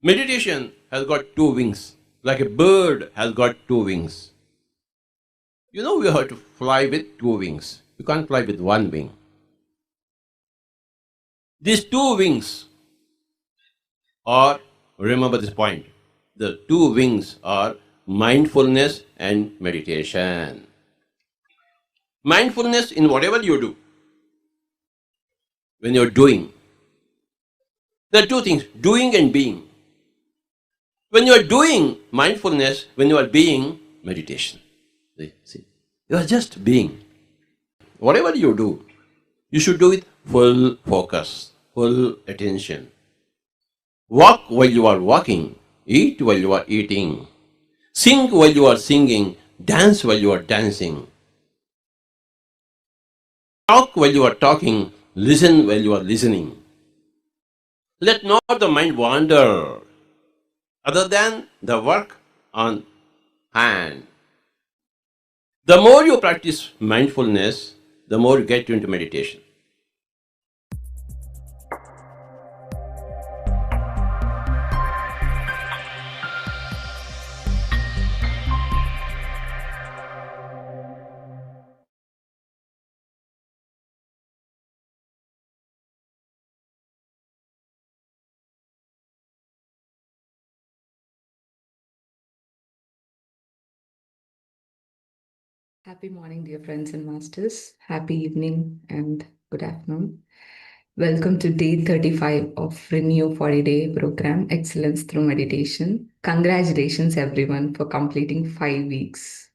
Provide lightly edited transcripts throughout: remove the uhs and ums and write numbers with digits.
Meditation has got two wings, like a bird has got two wings. You know, we have to fly with two wings. You can't fly with one wing. These two wings are, remember this point, the two wings are mindfulness and meditation. Mindfulness in whatever you do, when you're doing, there are two things, doing and being. When you are doing mindfulness, when you are being meditation. See, you are just being. Whatever you do, you should do with full focus, full attention. Walk while you are walking, eat while you are eating, sing while you are singing, dance while you are dancing, talk while you are talking, listen while you are listening. Let not the mind wander other than the work on hand. The more you practice mindfulness, the more you get into meditation. Happy morning, dear friends and masters. Happy evening and good afternoon. Welcome to day 35 of Renew 40-day program, Excellence Through Meditation. Congratulations, everyone, for completing 5 weeks.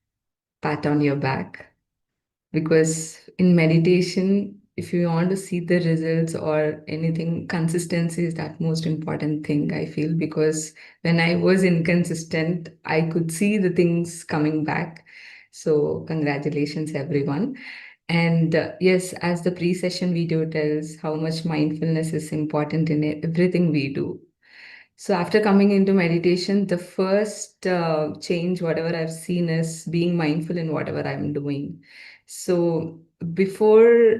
Pat on your back. Because in meditation, if you want to see the results or anything, consistency is that most important thing, I feel, because when I was inconsistent, I could see the things coming back. So congratulations, everyone. And yes, as the pre-session video tells, how much mindfulness is important in everything we do. So after coming into meditation, the first change, whatever I've seen, is being mindful in whatever I'm doing. So before,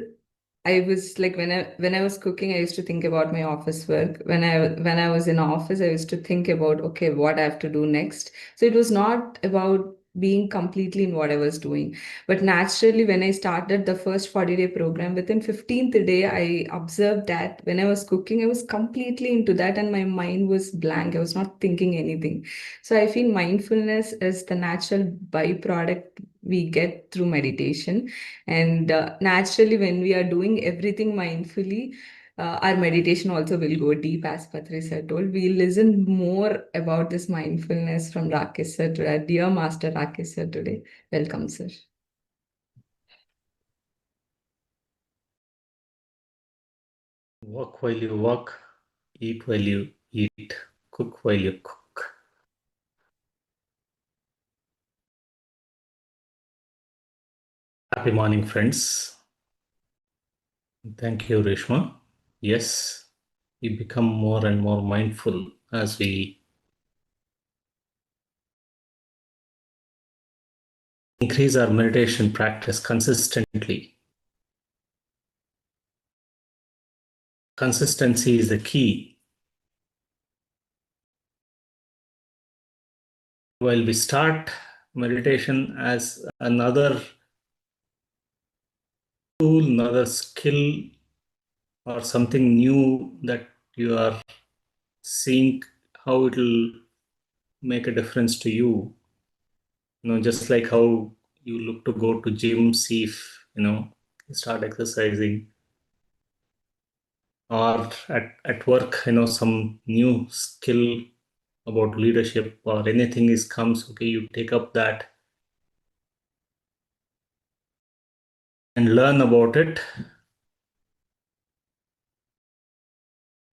I was like, when I was cooking, I used to think about my office work. When I was in office, I used to think about, okay, what I have to do next. So it was not about being completely in what I was doing. But naturally, when I started the first 40-day program, within 15th day, I observed that when I was cooking, I was completely into that and my mind was blank. I was not thinking anything. So I feel mindfulness is the natural byproduct we get through meditation. And naturally, when we are doing everything mindfully, our meditation also will go deep, as Patri sir told. We'll listen more about this mindfulness from Rakesh sir today, our dear Master Rakesh sir today. Welcome, sir. Walk while you walk, eat while you eat, cook while you cook. Happy morning, friends. Thank you, Reshma. Yes, we become more and more mindful as we increase our meditation practice consistently. Consistency is the key. While we start meditation as another tool, another skill, or something new that you are seeing how it will make a difference to you, just like how you look to go to gym, see if you start exercising, or at work, some new skill about leadership or anything comes, okay, you take up that and learn about it.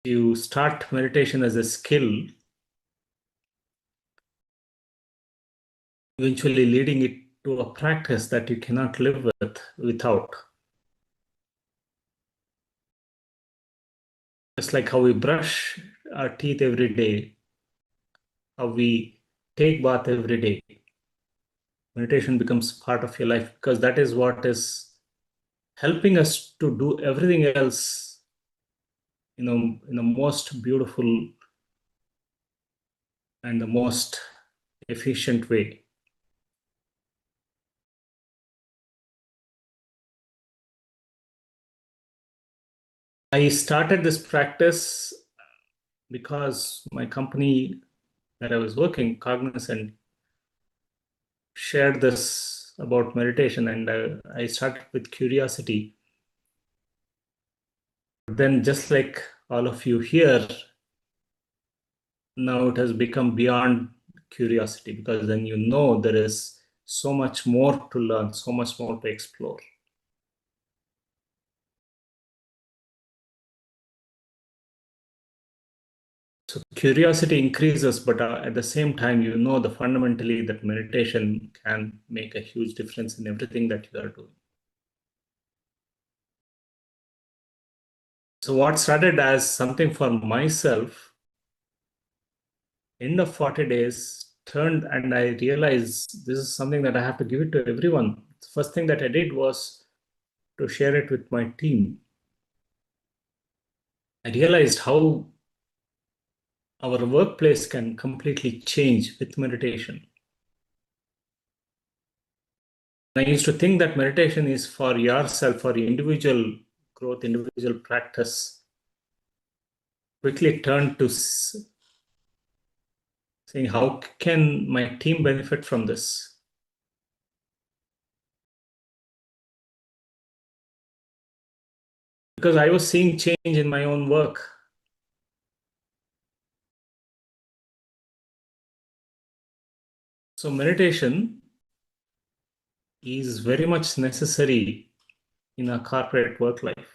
You start meditation as a skill, eventually leading it to a practice that you cannot live without. Just like how we brush our teeth every day, how we take bath every day, meditation becomes part of your life, because that is what is helping us to do everything else in a most beautiful and the most efficient way. I started this practice because my company that I was working, Cognizant, shared this about meditation, and I started with curiosity. But then, just like all of you here, now it has become beyond curiosity, because then you know there is so much more to learn, so much more to explore. So curiosity increases, but at the same time, you know the fundamentally that meditation can make a huge difference in everything that you are doing. So what started as something for myself, end of 40 days turned, and I realized this is something that I have to give it to everyone. The first thing that I did was to share it with my team. I realized how our workplace can completely change with meditation. I used to think that meditation is for yourself, for individual growth, individual practice. Quickly turned to saying, how can my team benefit from this? Because I was seeing change in my own work. So meditation is very much necessary in a corporate work life.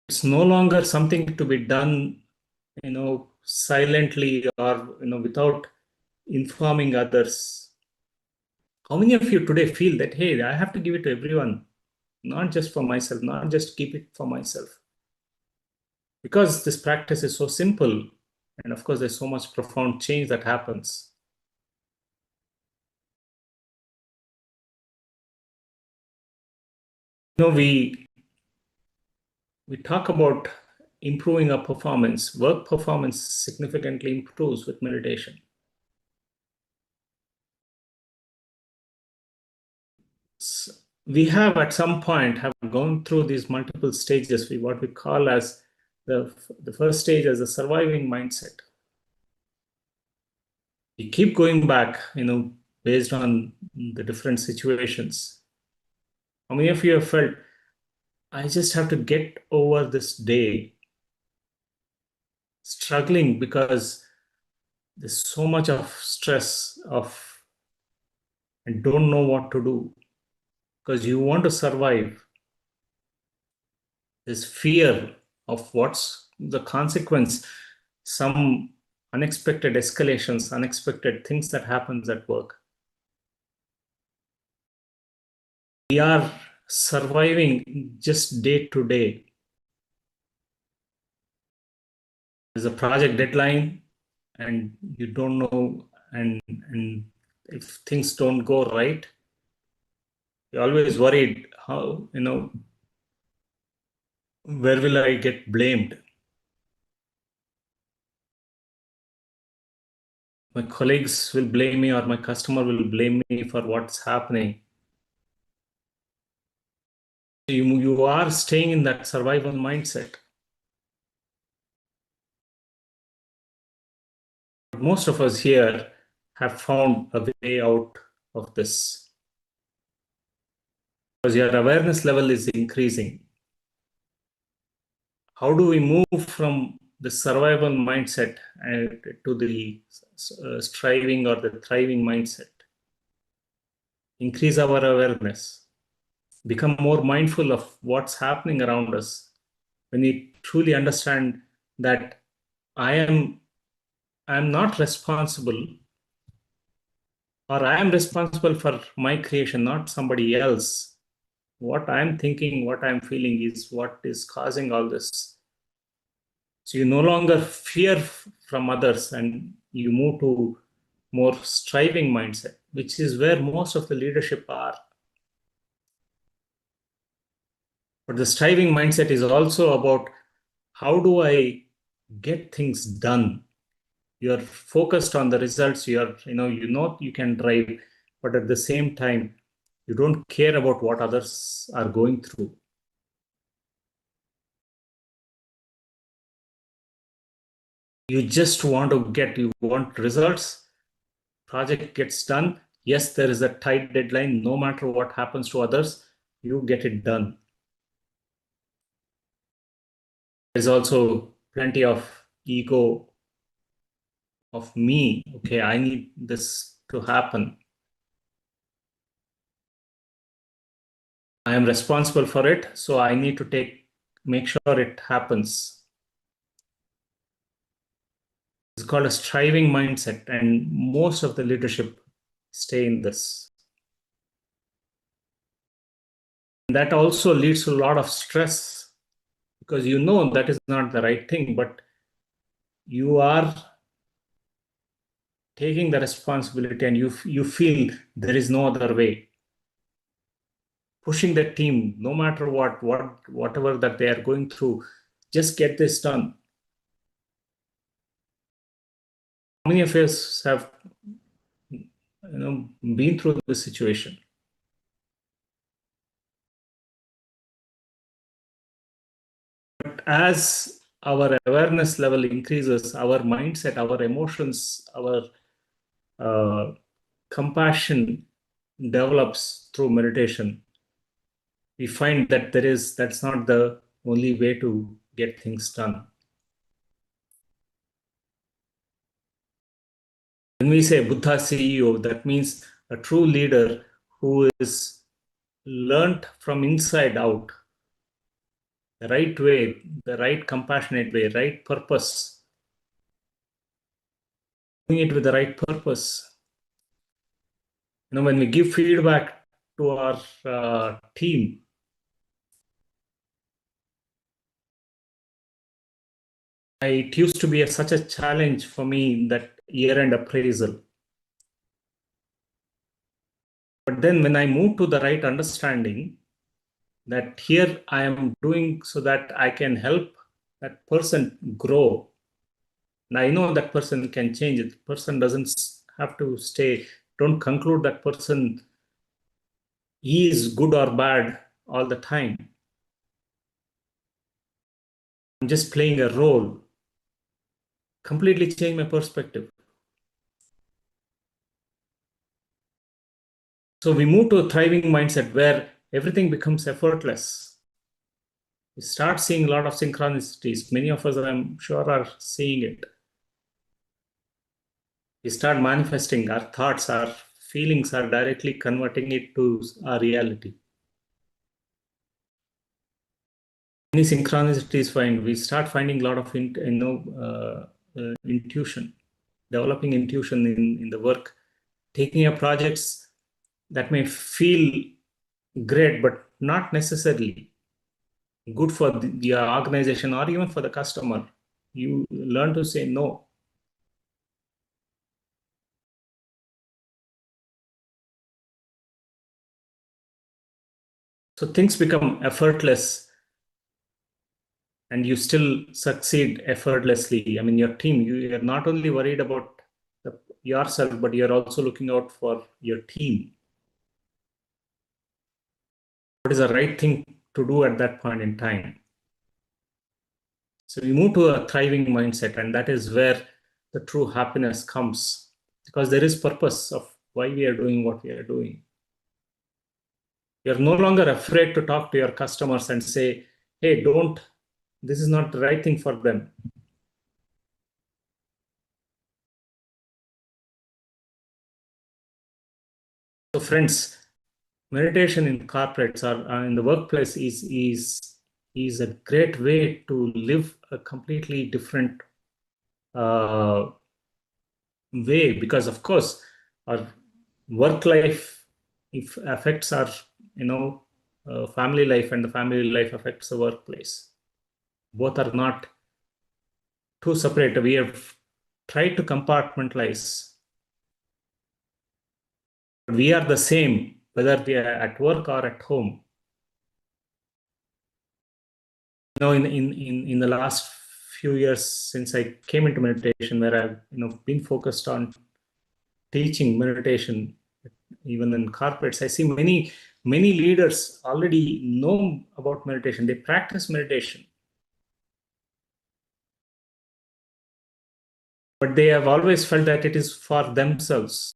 It's no longer something to be done, silently or without informing others. How many of you today feel that, hey, I have to give it to everyone, not just for myself, not just keep it for myself? Because this practice is so simple, and of course, there's so much profound change that happens. We talk about improving our performance. Work performance significantly improves with meditation. We have at some point have gone through these multiple stages, what we call as the first stage as a surviving mindset. We keep going back, based on the different situations. How many of you have felt, I just have to get over this day, struggling because there's so much of stress and don't know what to do because you want to survive. This fear of what's the consequence, some unexpected escalations, unexpected things that happens at work. We are surviving just day to day. There's a project deadline and you don't know, and if things don't go right, you're always worried, how, where will I get blamed? My colleagues will blame me or my customer will blame me for what's happening. You are staying in that survival mindset. But most of us here have found a way out of this because your awareness level is increasing. How do we move from the survival mindset to the striving or the thriving mindset? Increase our awareness. Become more mindful of what's happening around us. When we truly understand that I am not responsible, or I am responsible for my creation, not somebody else. What I'm thinking, what I'm feeling is what is causing all this. So you no longer fear from others and you move to more striving mindset, which is where most of the leadership are. But the striving mindset is also about how do I get things done? You're focused on the results. You know you can drive, but at the same time, you don't care about what others are going through. You just want results. Project gets done. Yes, there is a tight deadline. No matter what happens to others, you get it done. There's also plenty of ego of me. Okay, I need this to happen. I am responsible for it, so I need to make sure it happens. It's called a striving mindset, and most of the leadership stay in this. And that also leads to a lot of stress, because you know that is not the right thing, but you are taking the responsibility and you feel there is no other way. Pushing the team, no matter whatever that they are going through, just get this done. How many of us have been through this situation? But as our awareness level increases, our mindset, our emotions, our compassion develops through meditation, we find that that's not the only way to get things done. When we say Buddha CEO, that means a true leader who is learned from inside out, the right way, the right compassionate way, right purpose, doing it with the right purpose. When we give feedback to our team, it used to be such a challenge for me, that year-end appraisal. But then when I moved to the right understanding, that here I am doing so that I can help that person grow. And I know that person can change it. The person doesn't have to stay. Don't conclude that person is good or bad all the time. I'm just playing a role. Completely change my perspective. So we move to a thriving mindset where everything becomes effortless. We start seeing a lot of synchronicities. Many of us, I'm sure, are seeing it. We start manifesting our thoughts, our feelings are directly converting it to our reality. Many synchronicities we start finding a lot of intuition, developing intuition in the work, taking up projects that may feel great, but not necessarily good for the organization or even for the customer. You learn to say no. So things become effortless and you still succeed effortlessly. I mean, your team, you're not only worried about yourself, but you're also looking out for your team. What is the right thing to do at that point in time? So we move to a thriving mindset, and that is where the true happiness comes, because there is purpose of why we are doing what we are doing. You're no longer afraid to talk to your customers and say, hey, this is not the right thing for them. So friends, meditation in corporates or in the workplace is a great way to live a completely different way, because of course our work life affects our family life, and the family life affects the workplace. Both are not too separate. We have tried to compartmentalize. We are the same whether we are at work or at home. In the last few years since I came into meditation, where I've been focused on teaching meditation, even in corporates, I see many leaders already know about meditation. They practice meditation, but they have always felt that it is for themselves.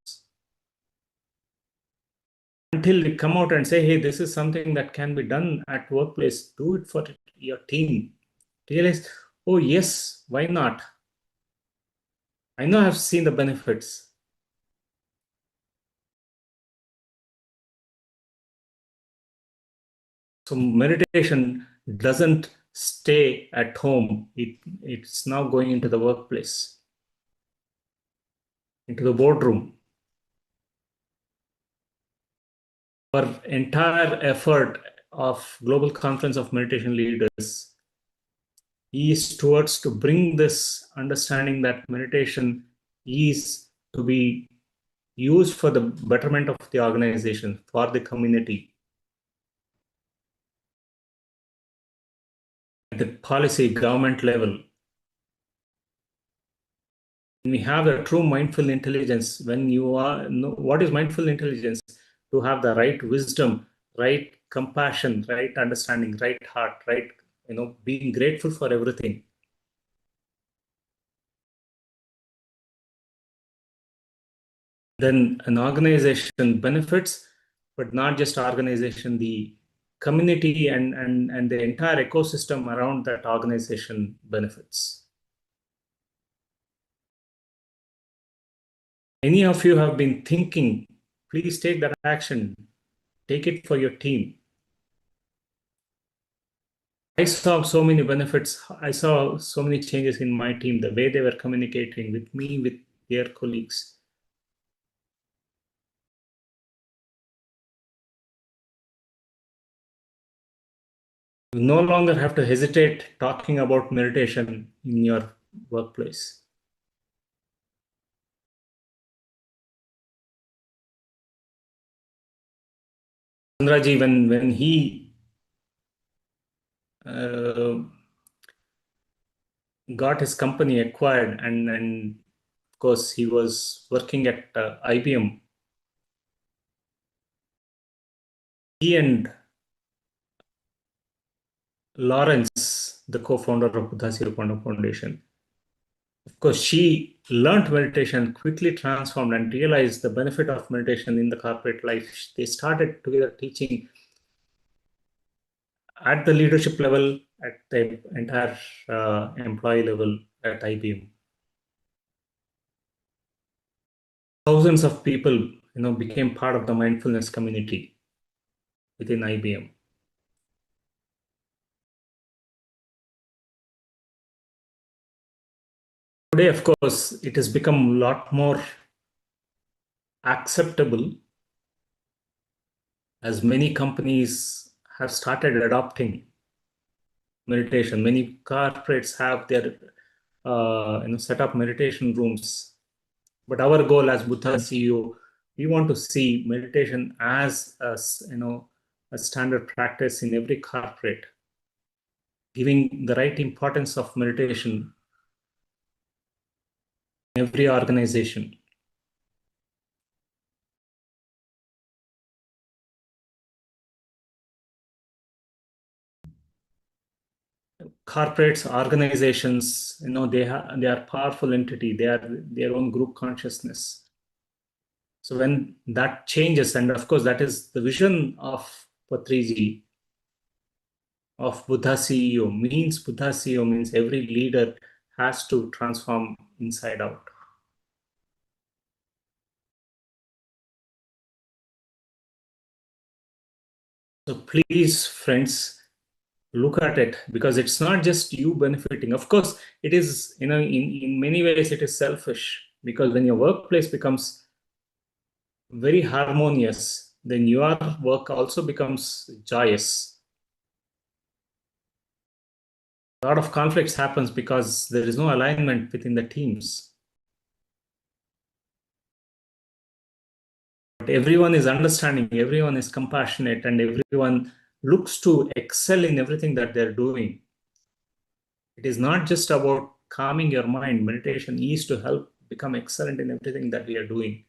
Until they come out and say, hey, this is something that can be done at workplace, do it for your team. Realize, oh yes, why not? I know I've seen the benefits. So meditation doesn't stay at home. It's now going into the workplace, into the boardroom. Our entire effort of Global Conference of Meditation Leaders is towards to bring this understanding that meditation is to be used for the betterment of the organization, for the community. At the policy government level, we have a true mindful intelligence. When you are, what is mindful intelligence? To have the right wisdom, right compassion, right understanding, right heart, right, being grateful for everything. Then an organization benefits, but not just organization, the community and the entire ecosystem around that organization benefits. Any of you have been thinking, please take that action. Take it for your team. I saw so many benefits. I saw so many changes in my team, the way they were communicating with me, with their colleagues. You no longer have to hesitate talking about meditation in your workplace. Chandraji, when he got his company acquired, and of course he was working at IBM, he and Lawrence, the co-founder of Buddha Foundation, of course, she learned meditation, quickly transformed, and realized the benefit of meditation in the corporate life. They started together teaching at the leadership level, at the entire employee level at IBM. Thousands of people, became part of the mindfulness community within IBM. Today, of course, it has become a lot more acceptable as many companies have started adopting meditation. Many corporates have their set up meditation rooms. But our goal as Buddha CEO, we want to see meditation as a standard practice in every corporate, giving the right importance of meditation in every organization. Corporates, organizations, they are powerful entity. They are their own group consciousness. So when that changes, and of course that is the vision of Patriji, of Buddha CEO, means every leader has to transform inside out. So please, friends, look at it, because it's not just you benefiting. Of course, it is, in many ways it is selfish, because when your workplace becomes very harmonious, then your work also becomes joyous. A lot of conflicts happens because there is no alignment within the teams. But everyone is understanding, everyone is compassionate, and everyone looks to excel in everything that they're doing. It is not just about calming your mind. Meditation is to help become excellent in everything that we are doing.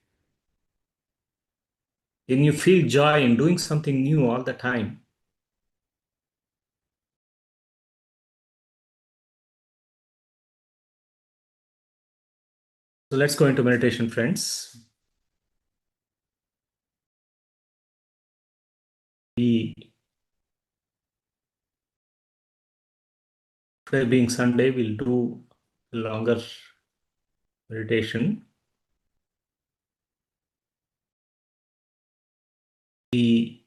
When you feel joy in doing something new all the time, so let's go into meditation, friends. Today being Sunday, we'll do a longer meditation. We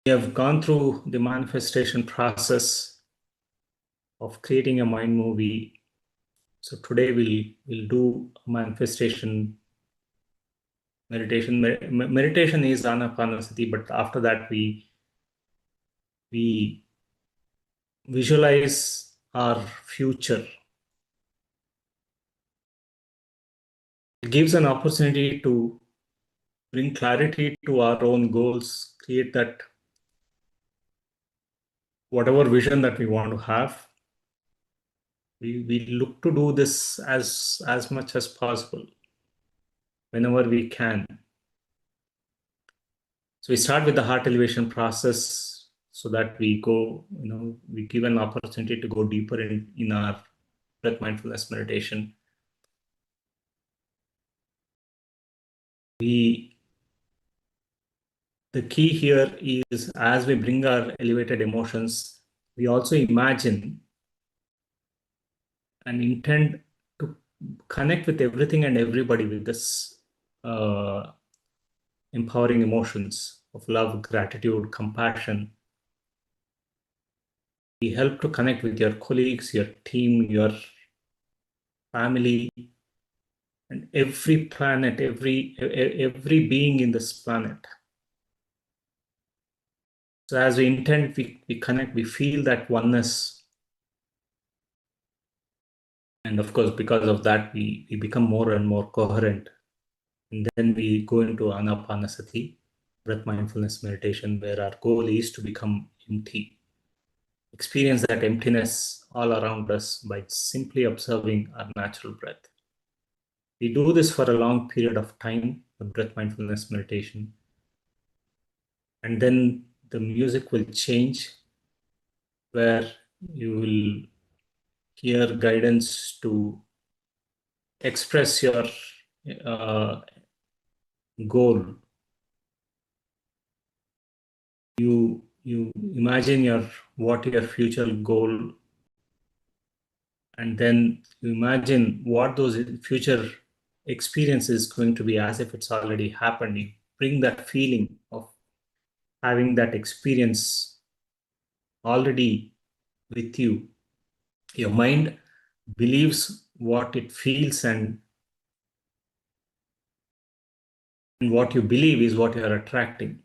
have gone through the manifestation process of creating a mind movie. So today we'll do a manifestation meditation. Meditation is Ana-Pana-Sati, but after that we visualize our future. It gives an opportunity to bring clarity to our own goals, create that whatever vision that we want to have. We look to do this as much as possible whenever we can. So we start with the heart elevation process so that we go, we give an opportunity to go deeper in our breath mindfulness meditation. The key here is, as we bring our elevated emotions, we also imagine and intend to connect with everything and everybody with this empowering emotions of love, gratitude, compassion. We help to connect with your colleagues, your team, your family, and every planet, every being in this planet. So as we intend, we connect, we feel that oneness. And of course, because of that, we become more and more coherent. And then we go into Ana-Pana-Sati, breath mindfulness meditation, where our goal is to become empty. Experience that emptiness all around us by simply observing our natural breath. We do this for a long period of time, the breath mindfulness meditation. And then the music will change, where you will hear guidance to express your goal. You imagine what your future goal, and then you imagine what those future experience is going to be as if it's already happened. You bring that feeling of having that experience already with you. Your mind believes what it feels, and what you believe is what you are attracting.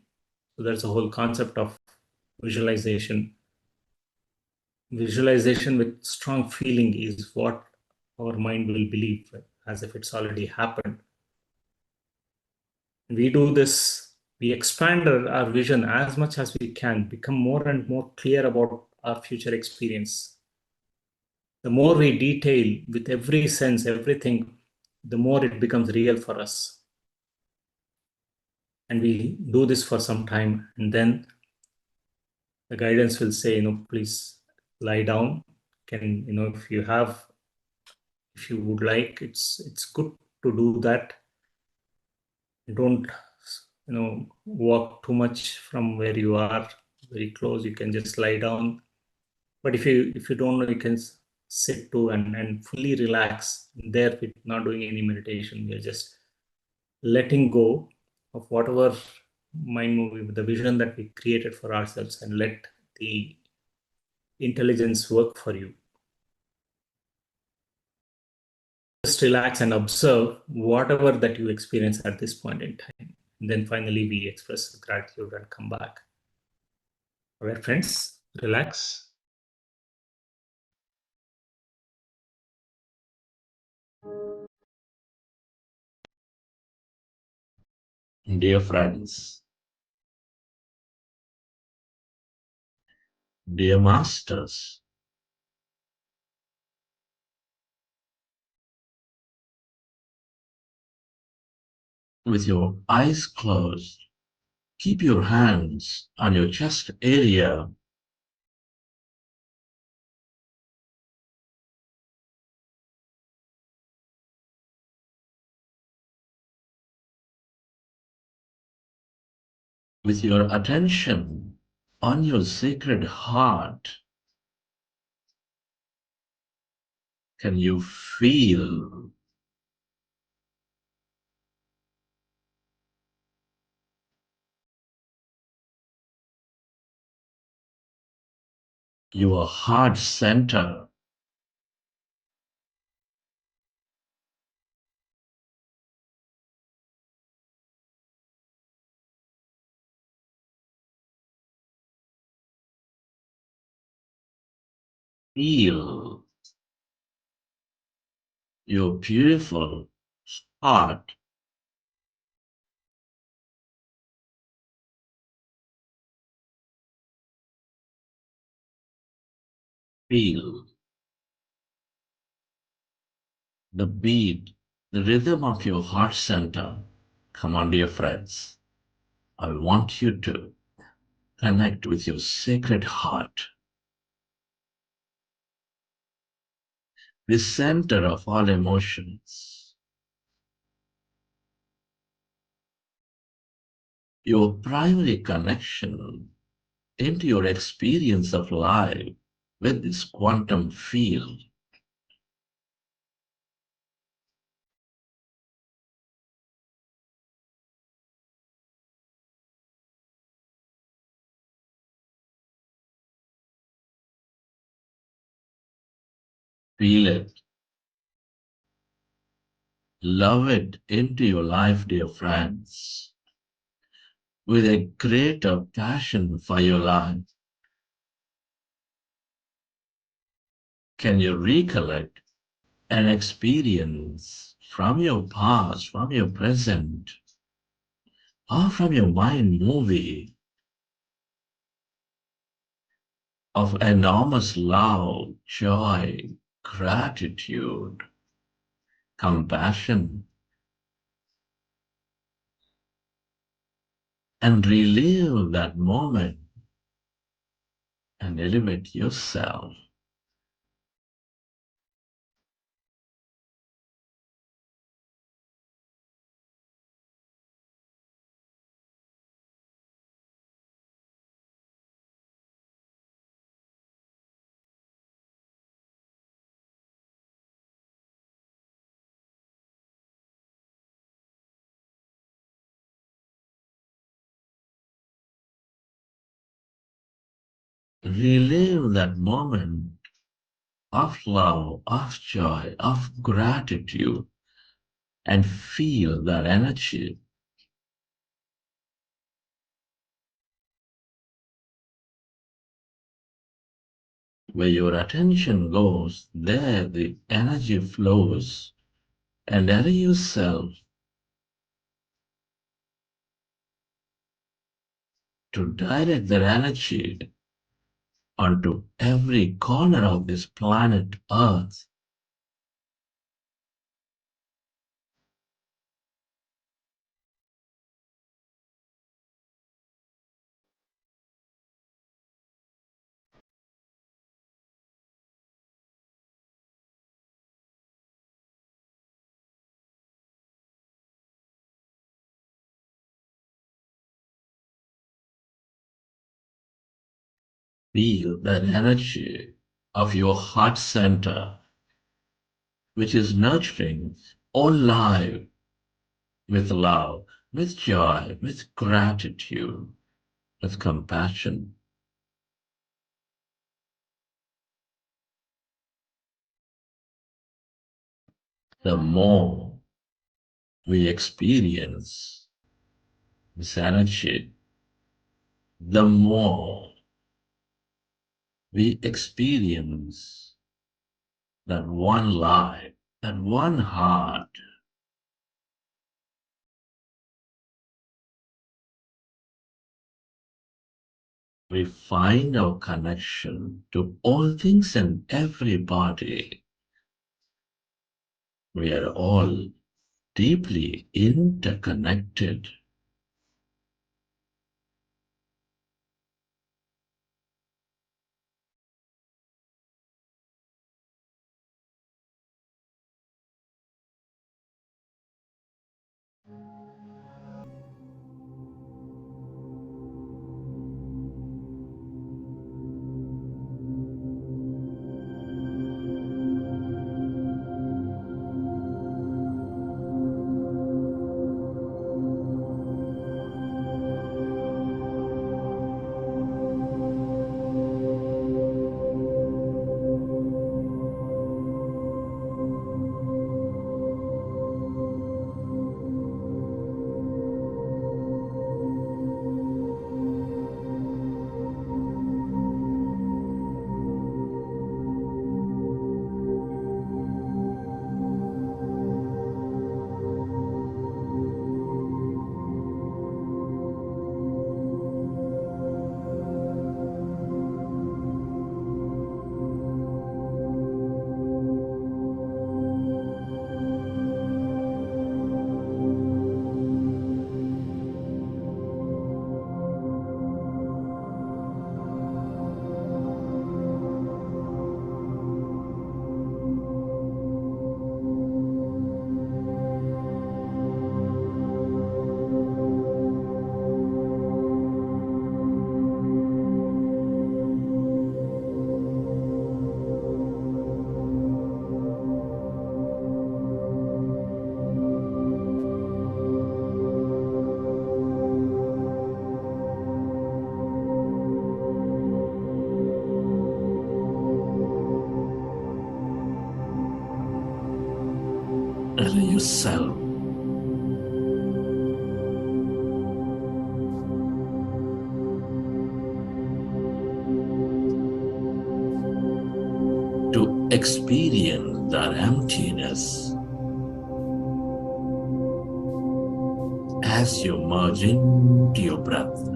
So that's the whole concept of visualization. Visualization with strong feeling is what our mind will believe as if it's already happened. We do this, we expand our vision as much as we can, become more and more clear about our future experience. The more we detail with every sense, everything, the more it becomes real for us. And we do this for some time, and then the guidance will say, please lie down. Can, if you would like, it's good to do that. Don't, walk too much from where you are, very close. You can just lie down. But if you don't know, you can sit too and fully relax. There, we're not doing any meditation. We are just letting go of whatever mind movie, the vision that we created for ourselves, and let the intelligence work for you. Just relax and observe whatever that you experience at this point in time. And then finally, we express gratitude and come back. All right, friends, relax. Dear friends, Dear Masters, with your eyes closed, keep your hands on your chest area. With your attention on your sacred heart, can you feel your heart center? Feel your beautiful heart. Feel the beat, the rhythm of your heart center. Come on, dear friends. I want you to connect with your sacred heart, the center of all emotions, your primary connection into your experience of life with this quantum field. Feel it. Love it into your life, dear friends, with a greater passion for your life. Can you recollect an experience from your past, from your present, or from your mind movie of enormous love, joy, gratitude, compassion, and relive that moment and elevate yourself. Relive that moment of love, of joy, of gratitude, and feel that energy. Where your attention goes, there the energy flows, and allow yourself to direct that energy onto every corner of this planet Earth. Feel that energy of your heart center, which is nurturing all life with love, with joy, with gratitude, with compassion. The more we experience this energy, the more we experience that one life, that one heart, we find our connection to all things and everybody. We are all deeply interconnected. Allow yourself to experience that emptiness as you merge into your breath.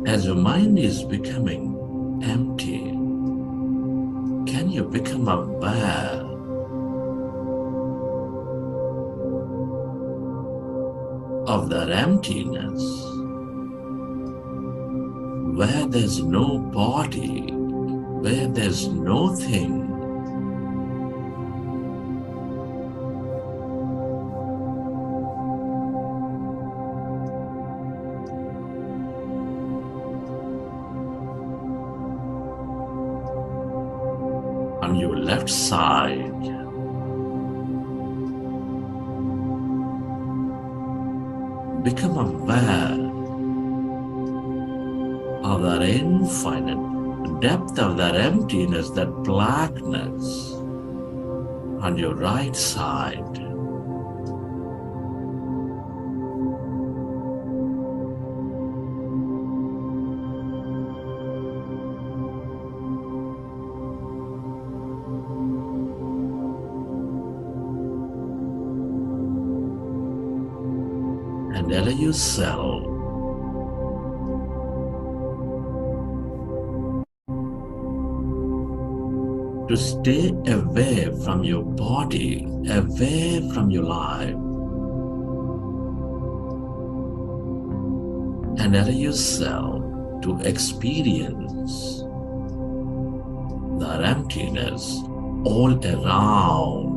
As your mind is becoming empty, can you become aware of that emptiness where there's no body, where there's no thing? On your left side, become aware of that infinite depth of that emptiness, that blackness on your right side. And allow yourself to stay away from your body, away from your life, and allow yourself to experience that emptiness all around.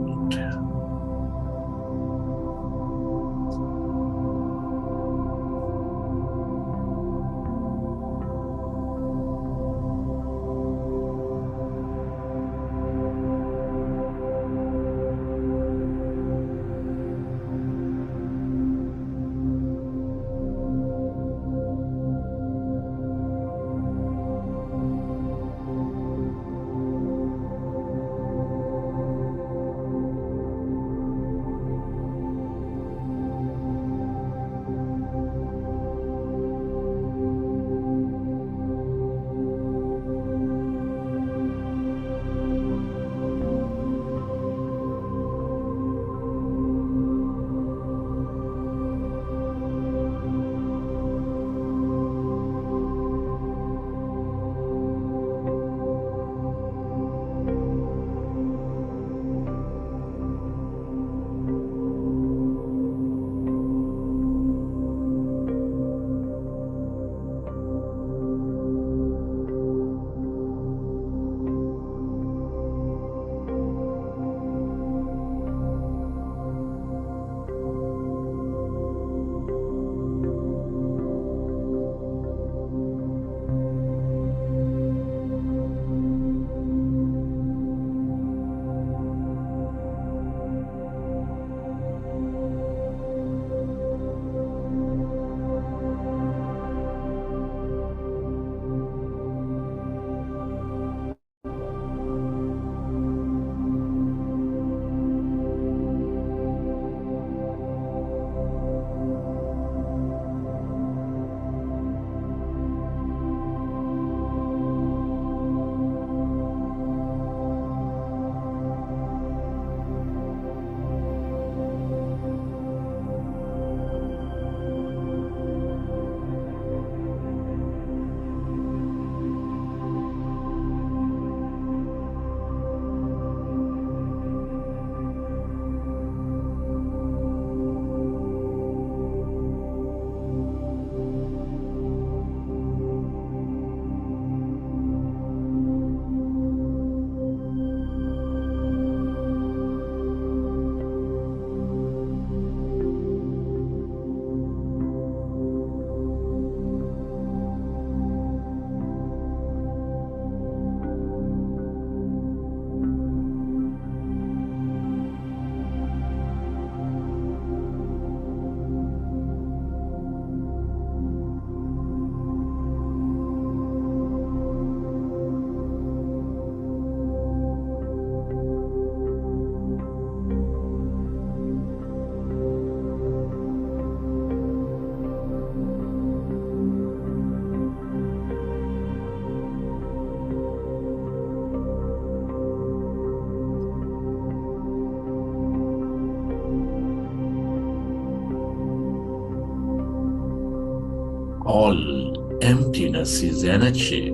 all emptiness is energy.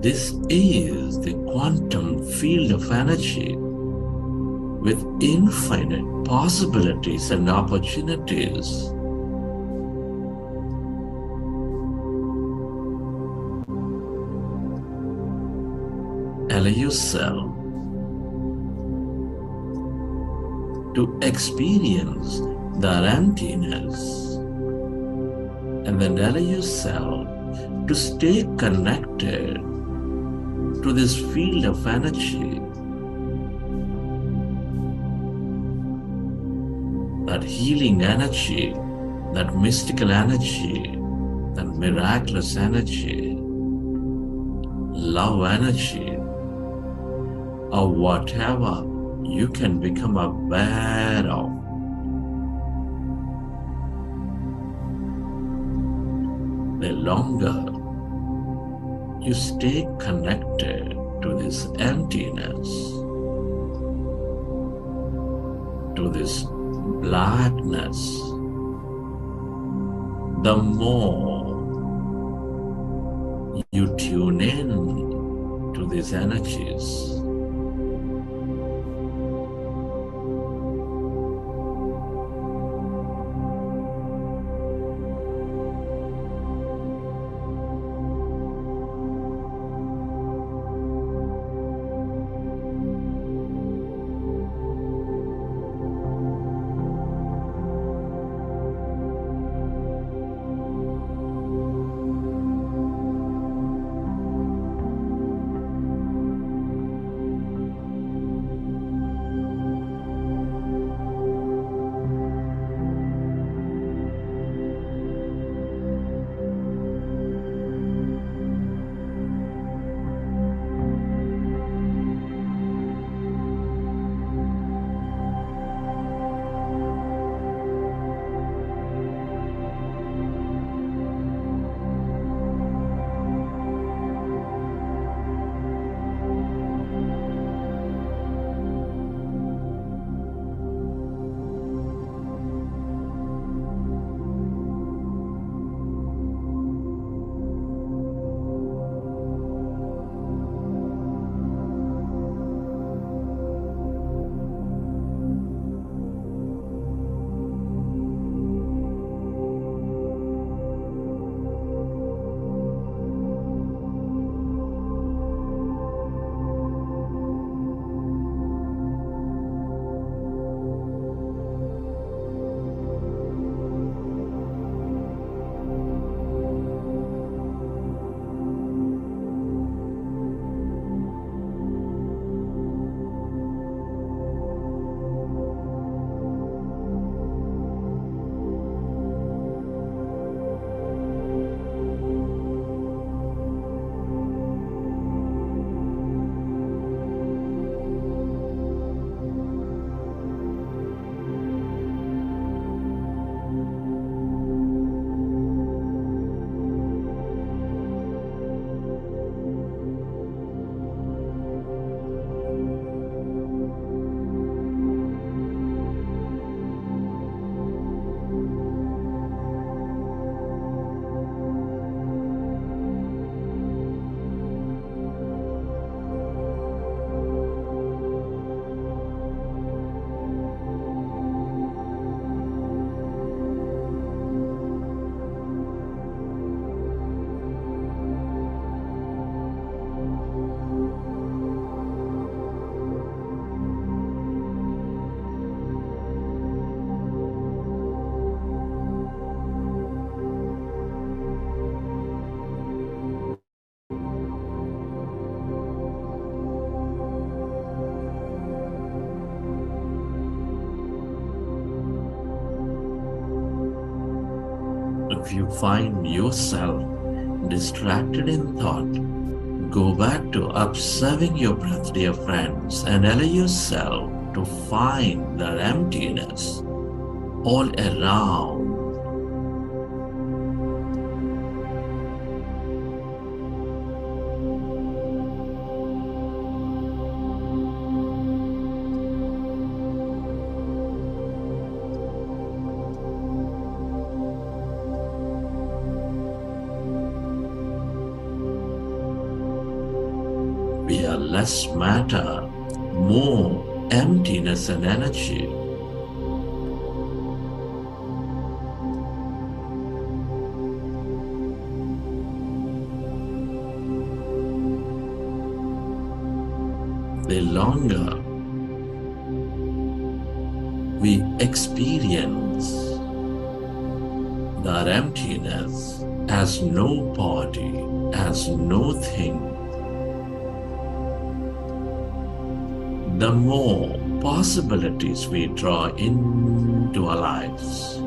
This is the quantum field of energy with infinite possibilities and opportunities. Allow yourself to experience that emptiness, and then allow yourself to stay connected to this field of energy, that healing energy, that mystical energy, that miraculous energy, love energy, or whatever you can become aware of. The longer you stay connected to this emptiness, to this blackness, the more you tune in to these energies. If you find yourself distracted in thought, go back to observing your breath, dear friends, and allow yourself to find that emptiness all around. We are less matter, more emptiness and energy. The longer we experience that emptiness as no body, as no thing, the more possibilities we draw into our lives.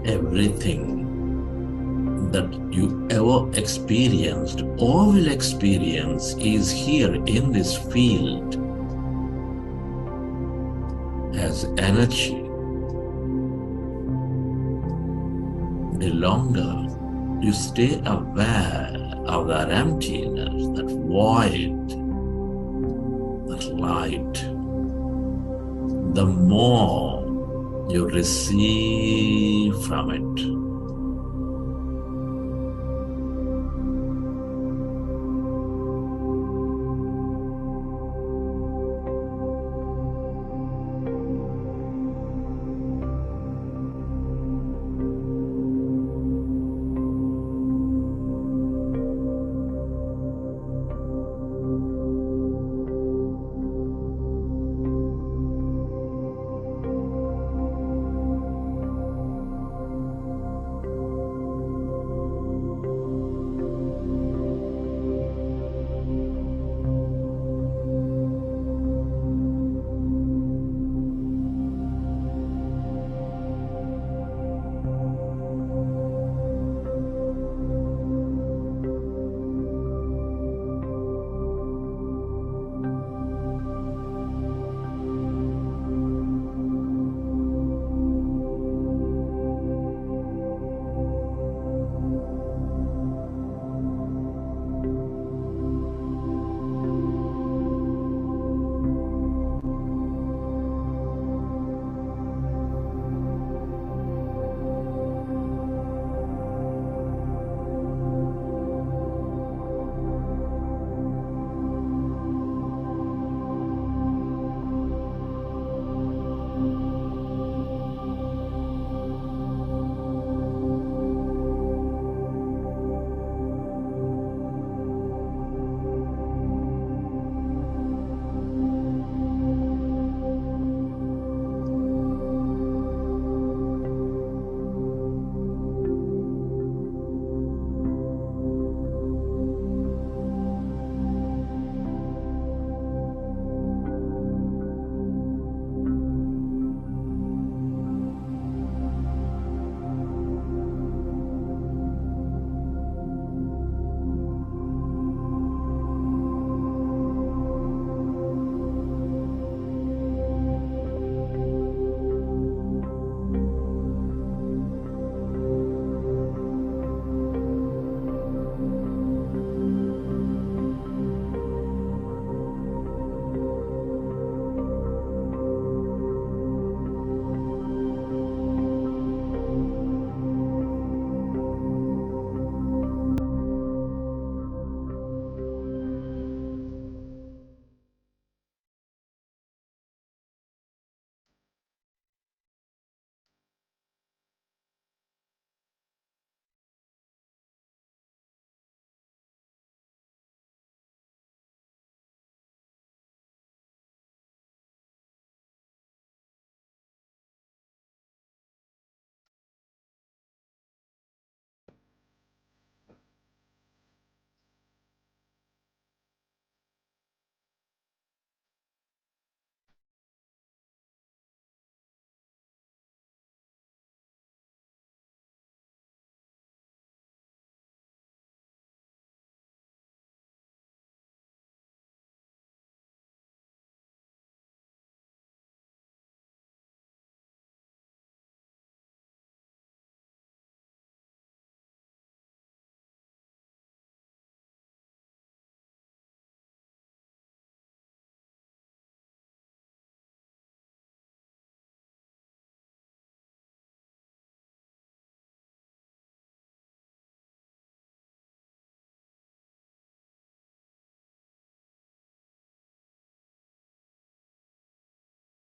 Everything that you ever experienced or will experience is here in this field as energy. The longer you stay aware of that emptiness, that void, that light, the more you receive from it.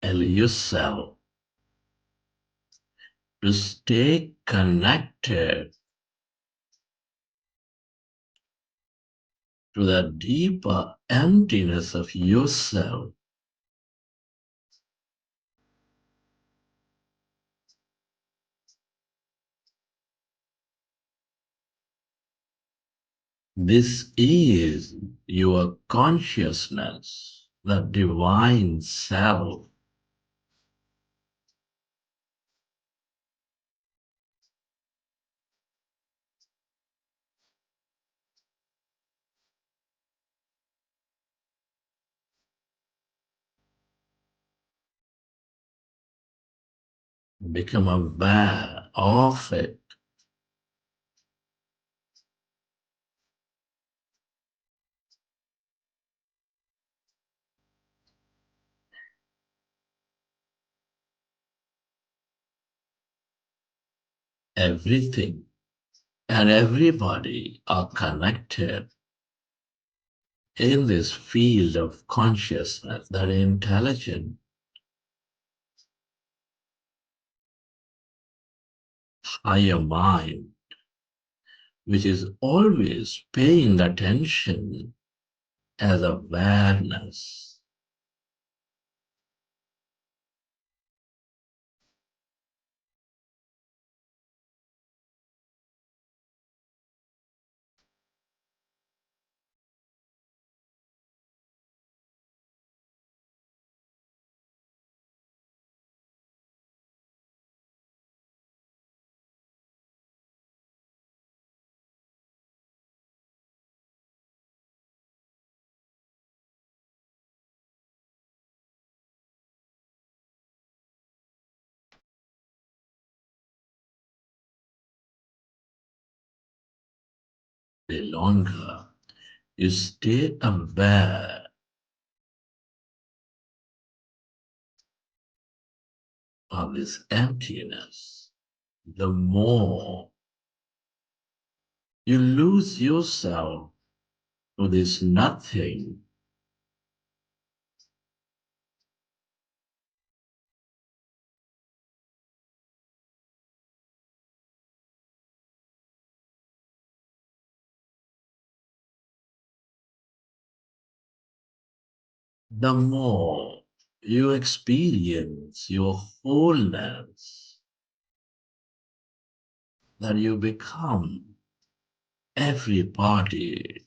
allow yourself to stay connected to the deeper emptiness of yourself. This is your consciousness, the divine self. Become aware of it. Everything and everybody are connected in this field of consciousness, that intelligent, higher mind, which is always paying attention as awareness. The longer you stay aware of this emptiness, the more you lose yourself to this nothing. The more you experience your wholeness, that you become everybody.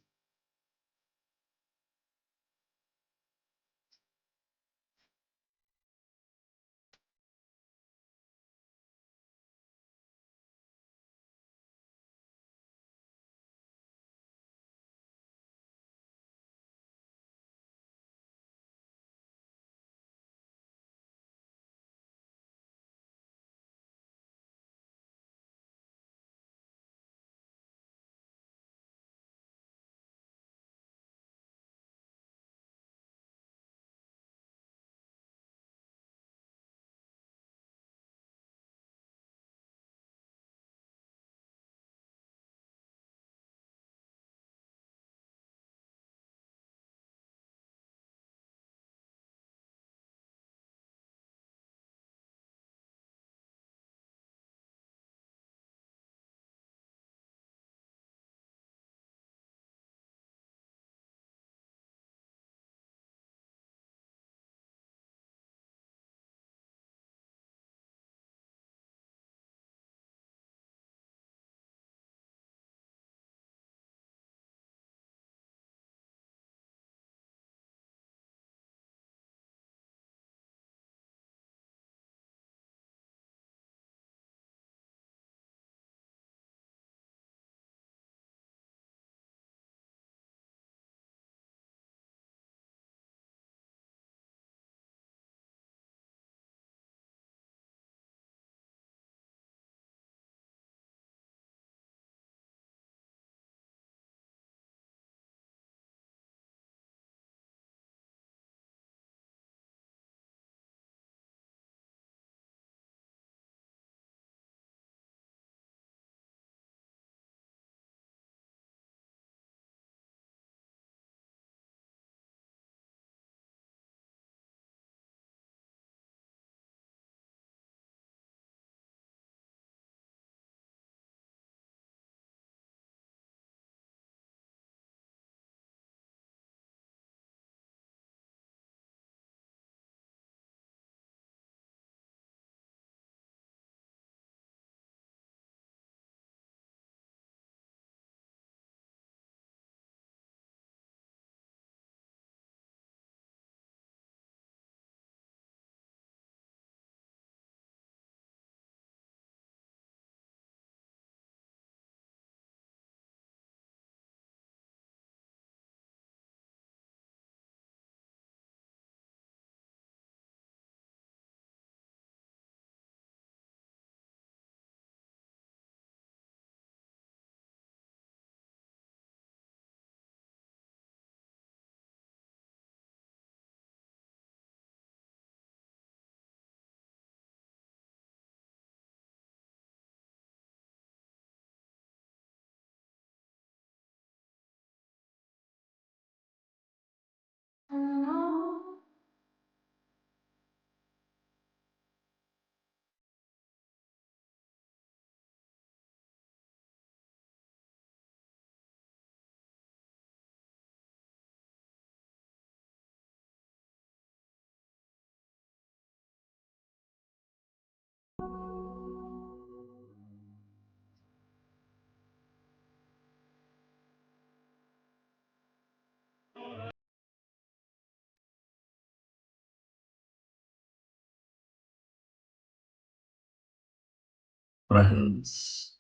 Friends,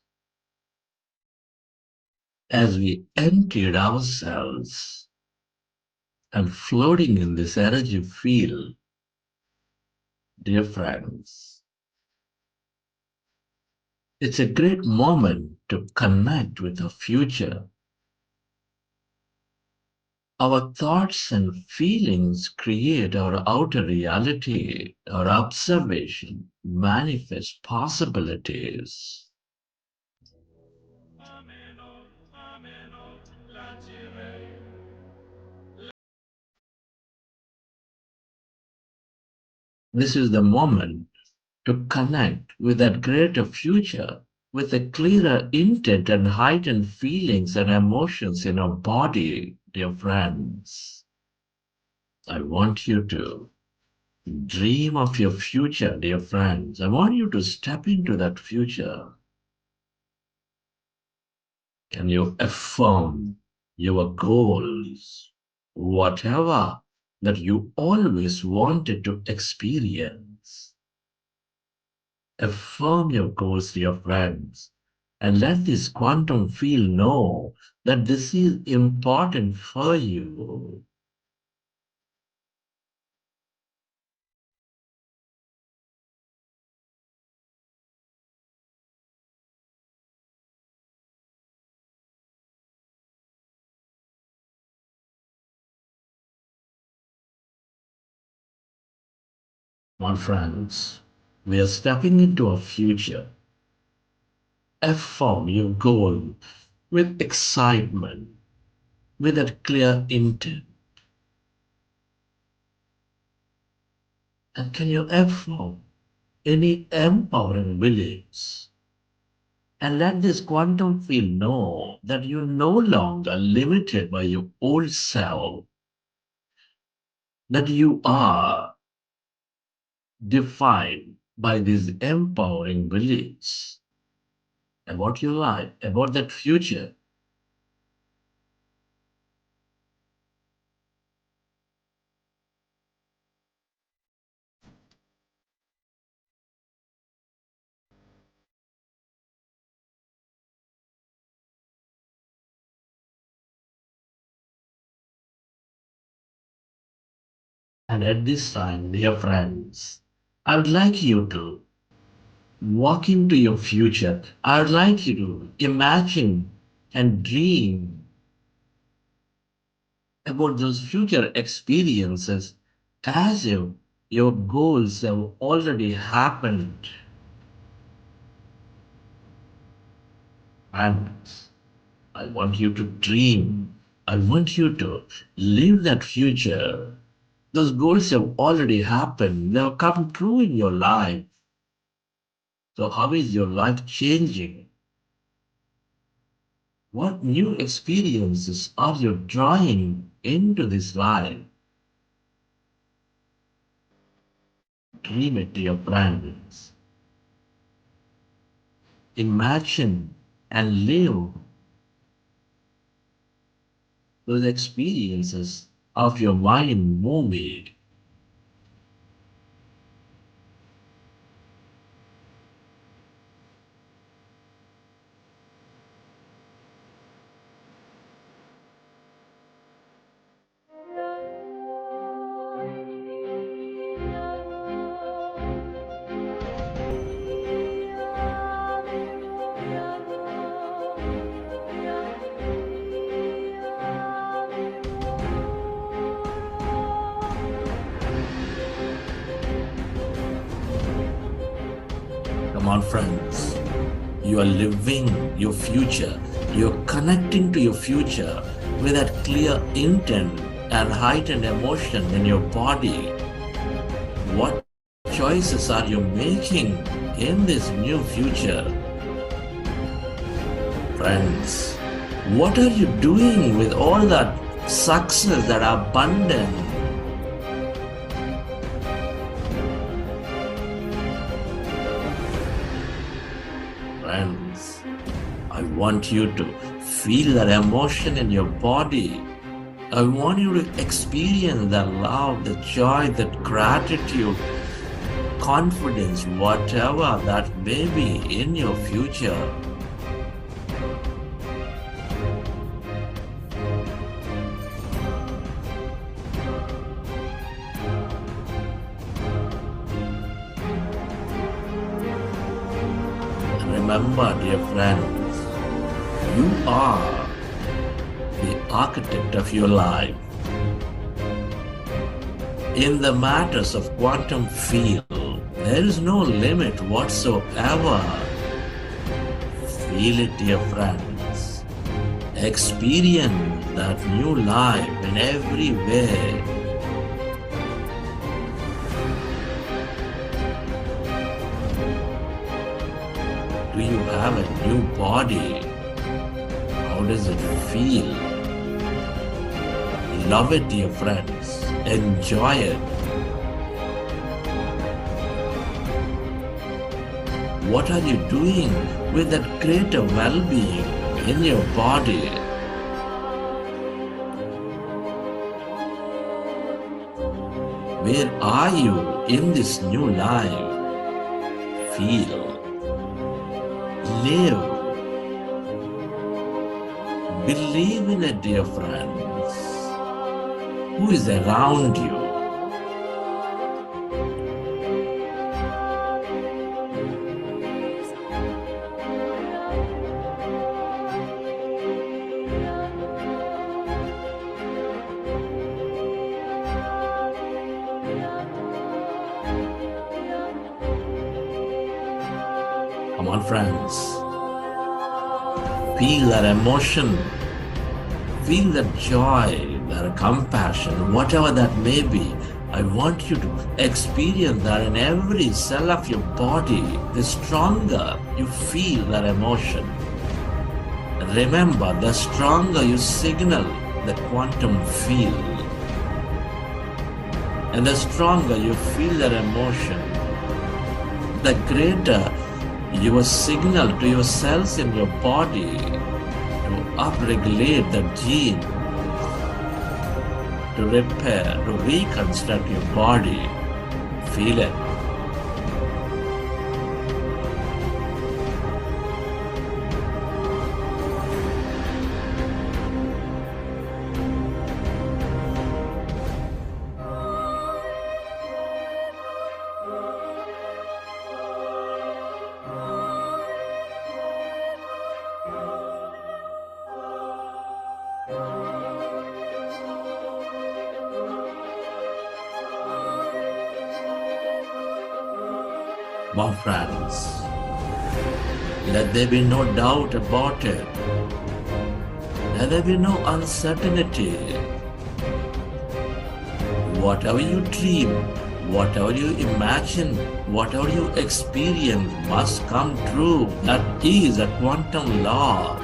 as we emptied ourselves and floating in this energy field, dear friends, it's a great moment to connect with the future. Our thoughts and feelings create our outer reality. Our observation manifests possibilities. This is the moment to connect with that greater future with a clearer intent and heightened feelings and emotions in our body, dear friends. I want you to dream of your future, dear friends. I want you to step into that future. Can you affirm your goals, whatever that you always wanted to experience? Affirm your goals, dear friends, and let this quantum field know that this is important for you. My friends, we are stepping into a future. Affirm your goal with excitement, with a clear intent. And can you affirm any empowering beliefs? And let this quantum field know that you're no longer limited by your old self, that you are defined by these empowering beliefs about your life, about that future. And at this time, dear friends, I would like you to walk into your future. I would like you to imagine and dream about those future experiences as if your goals have already happened. And I want you to dream. I want you to live that future. Those goals have already happened. They have come true in your life. So how is your life changing? What new experiences are you drawing into this life? Dream it, dear friends. Imagine and live those experiences of your mind movie. Come on, friends. You are living your future. You're connecting to your future with that clear intent and heightened emotion in your body. What choices are you making in this new future? Friends, what are you doing with all that success, that abundance? Friends, I want you to feel that emotion in your body. I want you to experience that love, the joy, that gratitude confidence, whatever that may be in your future. Remember, dear friends, you are the architect of your life. In the matters of quantum field, there is no limit whatsoever. Feel it, dear friends. Experience that new life in every way. Do you have a new body? How does it feel? Love it, dear friends. Enjoy it. What are you doing with that greater well-being in your body? Where are you in this new life? Feel. Live. Believe in it, dear friends. Who is around you? Come on, friends. Feel that emotion. Feel that joy, that compassion, whatever that may be. I want you to experience that in every cell of your body. The stronger you feel that emotion. Remember, the stronger you signal the quantum field. And the stronger you feel that emotion, the greater your signal to your cells in your body to upregulate the gene, to repair, to reconstruct your body. Feel it. My friends, let there be no doubt about it. Let there be no uncertainty. Whatever you dream, whatever you imagine, whatever you experience must come true. That is a quantum law.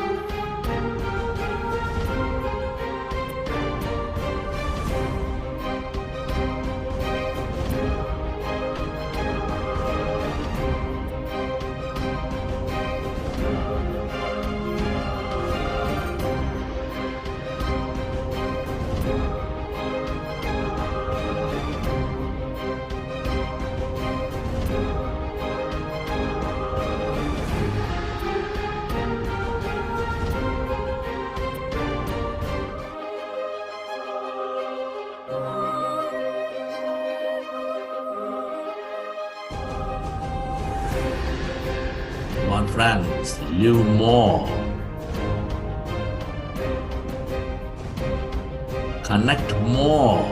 My friends, live more. Connect more.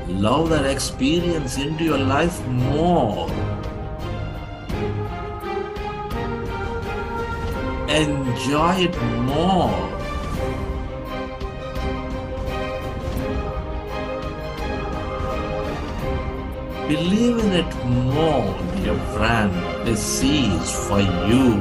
Love that experience into your life more. Enjoy it more. Believe in it more, dear friend. This is for you.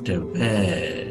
drift away.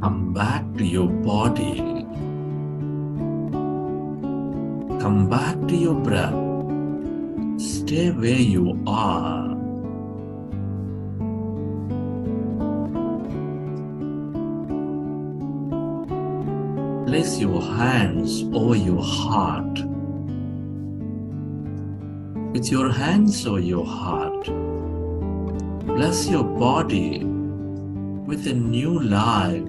Come back to your body. Come back to your breath. Stay where you are. Place your hands over your heart. With your hands over your heart, bless your body with a new life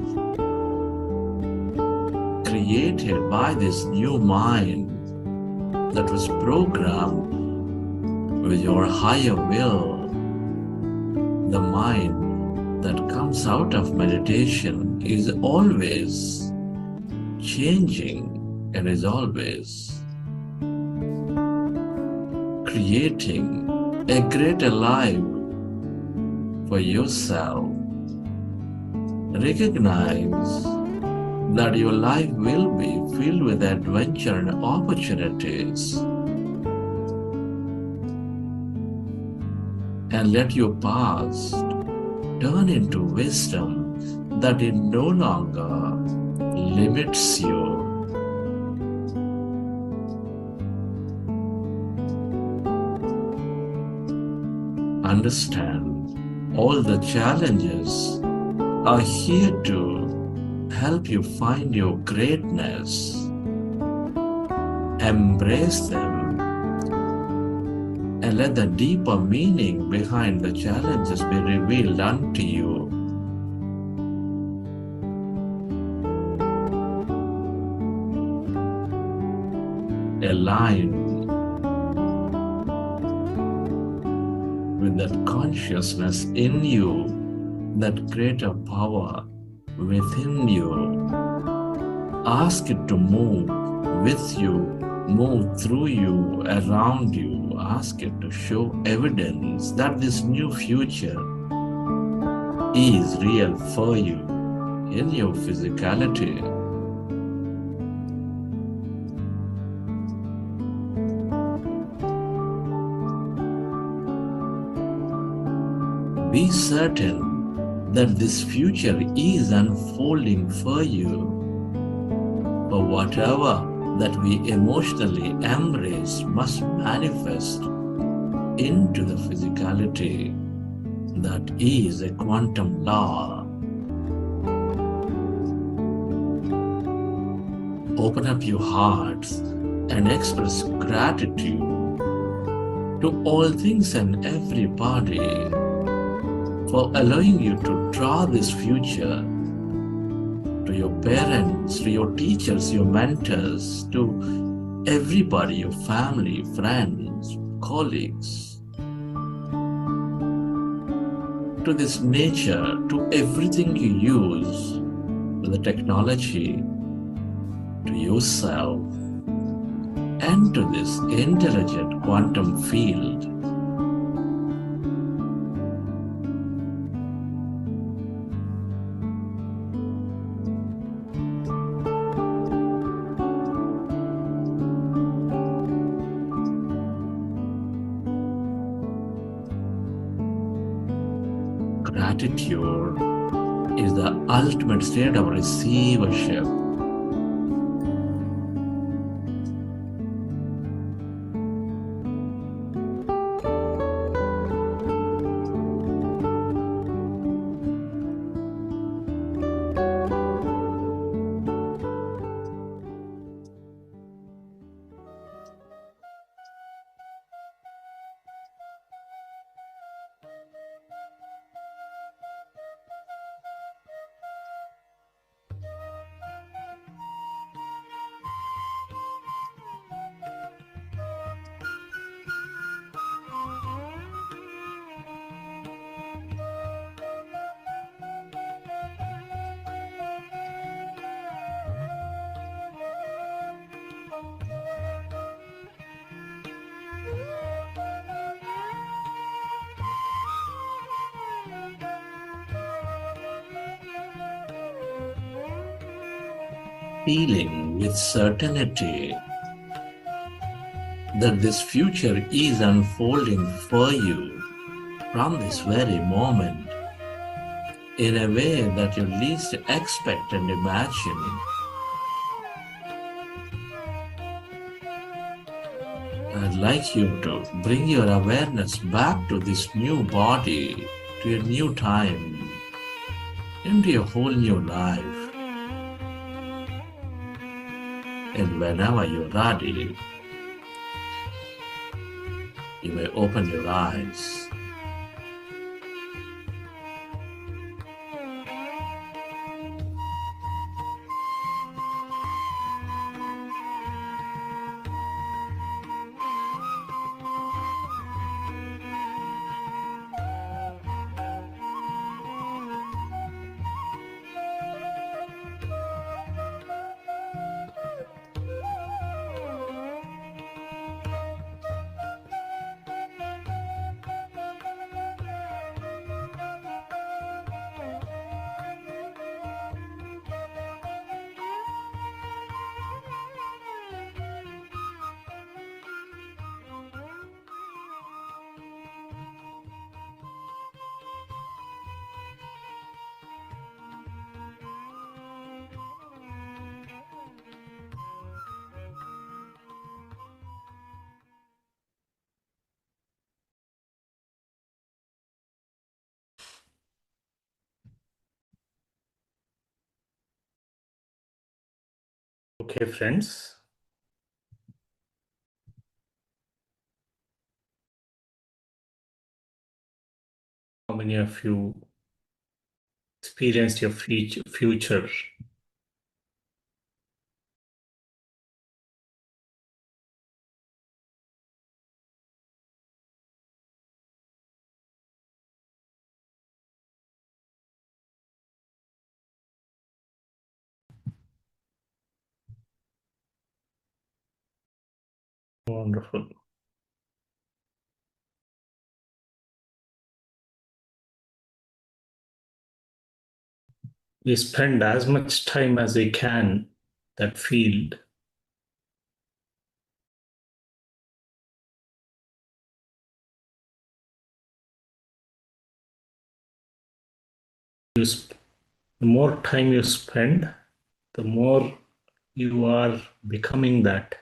created by this new mind that was programmed with your higher will. The mind that comes out of meditation is always changing and is always creating a greater life for yourself. Recognize that your life will be filled with adventure and opportunities. And let your past turn into wisdom that it no longer limits you. Understand, all the challenges are here to help you find your greatness. Embrace them and let the deeper meaning behind the challenges be revealed unto you. Align with that consciousness in you, that greater power within you. Ask it to move with you, move through you, around you. Ask it to show evidence that this new future is real for you in your physicality. Be certain that this future is unfolding for you. For whatever that we emotionally embrace must manifest into the physicality that is a quantum law. Open up your hearts and express gratitude to all things and everybody for allowing you to draw this future, to your parents, to your teachers, your mentors, to everybody, your family, friends, colleagues, to this nature, to everything you use, to the technology, to yourself, and to this intelligent quantum field. Gratitude is the ultimate state of receivership. Feeling with certainty that this future is unfolding for you from this very moment in a way that you least expect and imagine. I'd like you to bring your awareness back to this new body, to a new time, into a whole new life. And whenever you're ready, you may open your eyes. Okay, friends. How many of you experienced your future? Wonderful. We spend as much time as we can that field. the more time you spend, the more you are becoming that.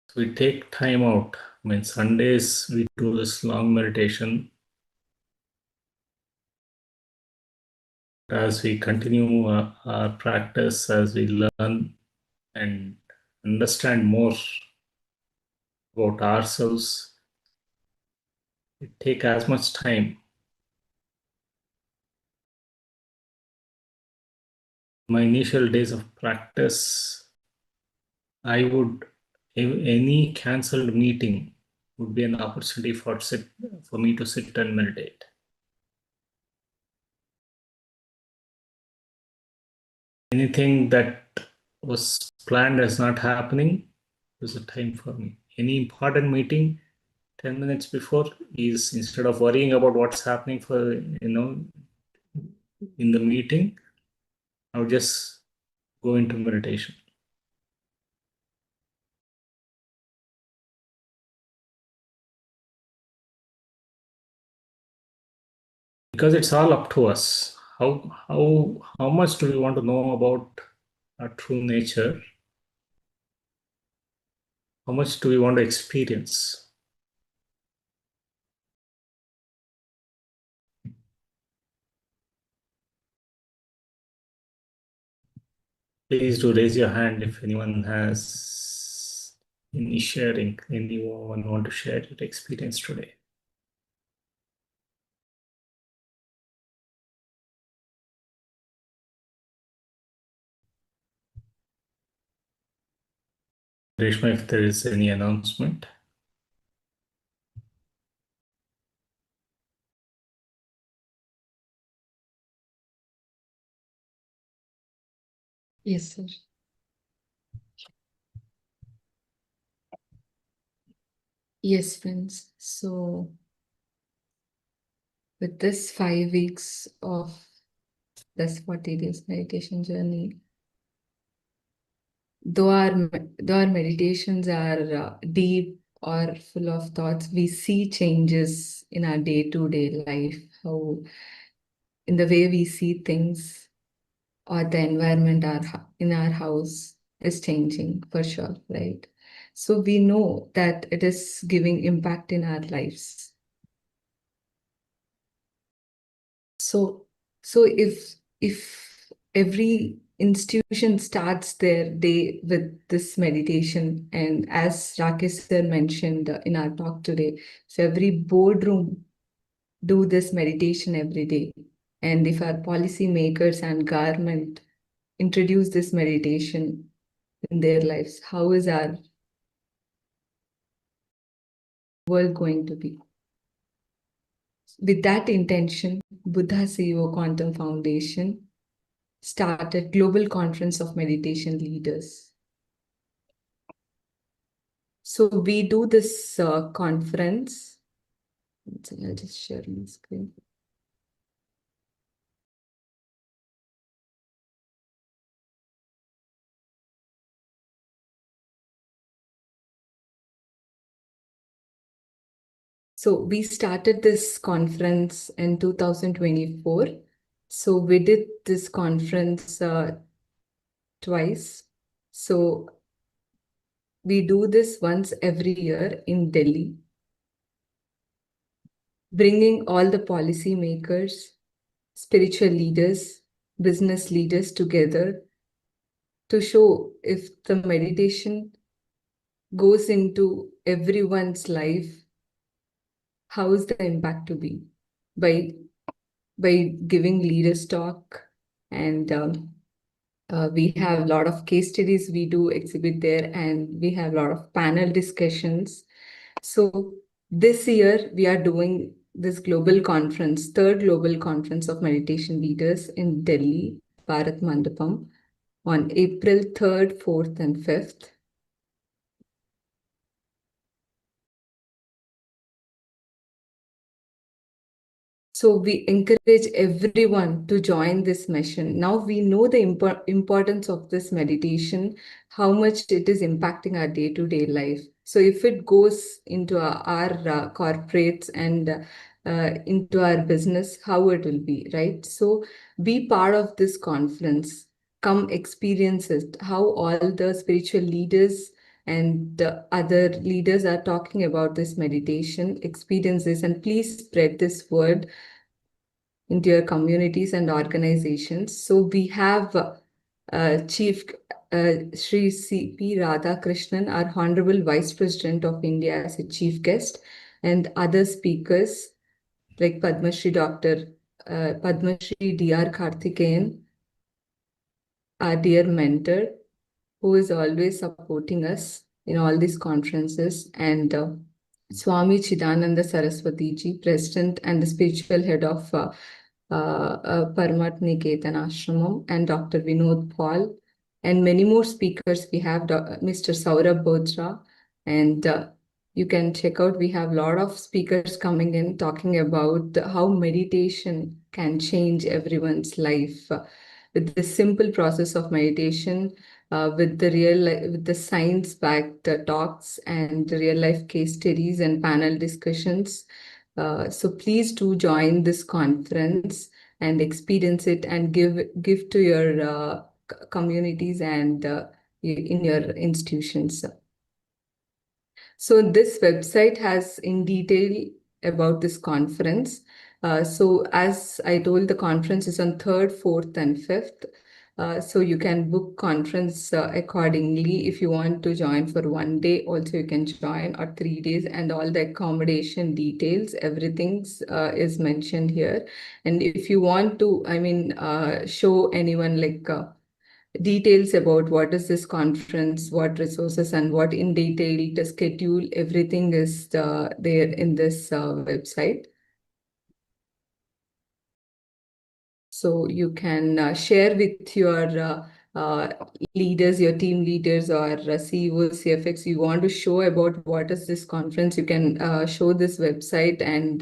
So we take time out. I mean, Sundays we do this long meditation. As we continue our practice, as we learn and understand more about ourselves, it takes as much time. My initial days of practice, any cancelled meeting would be an opportunity for me to sit and meditate. Anything that was planned as not happening is a time for me. Any important meeting, 10 minutes before, is instead of worrying about what's happening in the meeting, I would just go into meditation. Because it's all up to us. How much do we want to know about our true nature? How much do we want to experience? Please do raise your hand if anyone has anyone want to share your experience today. Reshma, if there is any announcement. Yes, sir. Yes, friends. So, with this 5 weeks of this 40 days meditation journey, though our meditations are deep or full of thoughts, we see changes in our day-to-day life, how in the way we see things or the environment in our house is changing for sure, right? So we know that it is giving impact in our lives. So if every institution starts their day with this meditation, and as Rakesh sir mentioned in our talk today, so every boardroom do this meditation every day. And if our policy makers and government introduce this meditation in their lives, how is our world going to be? With that intention, Buddha CEO Quantum Foundation started Global Conference of Meditation Leaders. So we do this conference. I'll just share my screen. So we started this conference in 2024. So we did this conference twice. So we do this once every year in Delhi, bringing all the policy makers, spiritual leaders, business leaders together to show if the meditation goes into everyone's life, how is the impact to be? By giving leaders talk, and we have a lot of case studies we do exhibit there, and we have a lot of panel discussions. So this year we are doing this global conference, third global conference of meditation leaders in Delhi, Bharat Mandapam, on April 3rd, 4th, and 5th. So we encourage everyone to join this mission. Now we know the importance of this meditation, how much it is impacting our day-to-day life. So if it goes into our corporates and into our business, how it will be, right? So be part of this conference. Come experience it, how all the spiritual leaders and other leaders are talking about this meditation. Experience this, and please spread this word into your communities and organizations. So we have Chief Sri C.P. Radhakrishnan, our Honorable Vice President of India, as a chief guest, and other speakers like Padma Shri D.R. Karthikeyan, our dear mentor, who is always supporting us in all these conferences, and Swami Chidananda Saraswati ji, President and the spiritual head of Paramat Niketan Ashramam, and Dr. Vinod Paul, and many more speakers. We have Mr. Saurabh Botra, and you can check out, we have a lot of speakers coming in talking about how meditation can change everyone's life with the simple process of meditation, with the science-backed talks and real life case studies and panel discussions. So please do join this conference and experience it, and give to your communities and in your institutions. So this website has in detail about this conference. So as I told, the conference is on 3rd, 4th, and 5th. So you can book conference accordingly. If you want to join for 1 day, also you can join, or 3 days, and all the accommodation details, everything is mentioned here. And if you want to, show anyone like details about what is this conference, what resources, and what in detail the schedule, everything is there in this website. So you can share with your leaders, your team leaders, or CEOs, CFX. You want to show about what is this conference, you can show this website and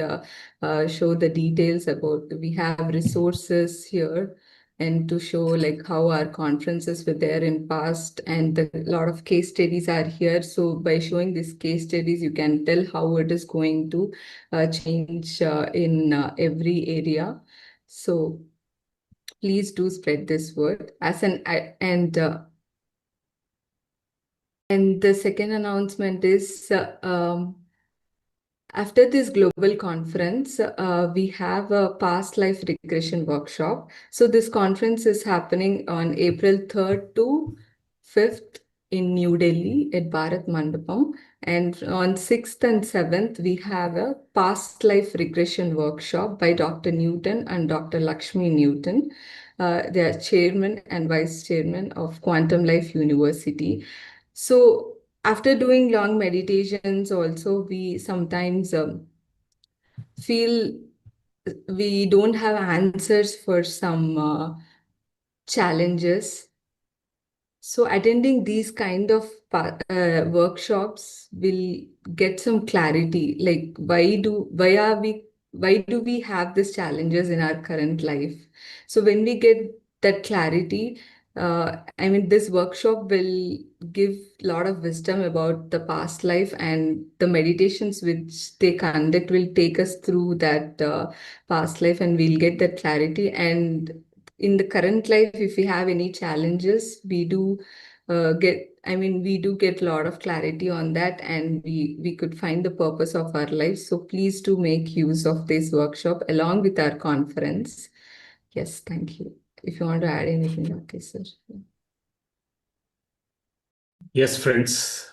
show the details about. We have resources here, and to show like how our conferences were there in past, and a lot of case studies are here. So by showing these case studies, you can tell how it is going to change in every area. So please do spread this word. And the second announcement is after this global conference, we have a past life regression workshop. So this conference is happening on April 3rd to 5th in New Delhi at Bharat Mandapam. And on 6th and 7th, we have a past life regression workshop by Dr. Newton and Dr. Lakshmi Newton. They are chairman and vice chairman of Quantum Life University. So after doing long meditations also, we sometimes feel we don't have answers for some challenges. So attending these kind of workshops will get some clarity, like why do we have these challenges in our current life? So when we get that clarity, this workshop will give a lot of wisdom about the past life, and the meditations which they conduct will take us through that past life, and we'll get that clarity. And in the current life, if we have any challenges, we do get a lot of clarity on that, and we could find the purpose of our life. So please do make use of this workshop along with our conference. Yes, thank you. If you want to add anything, okay, sir. Yes, friends,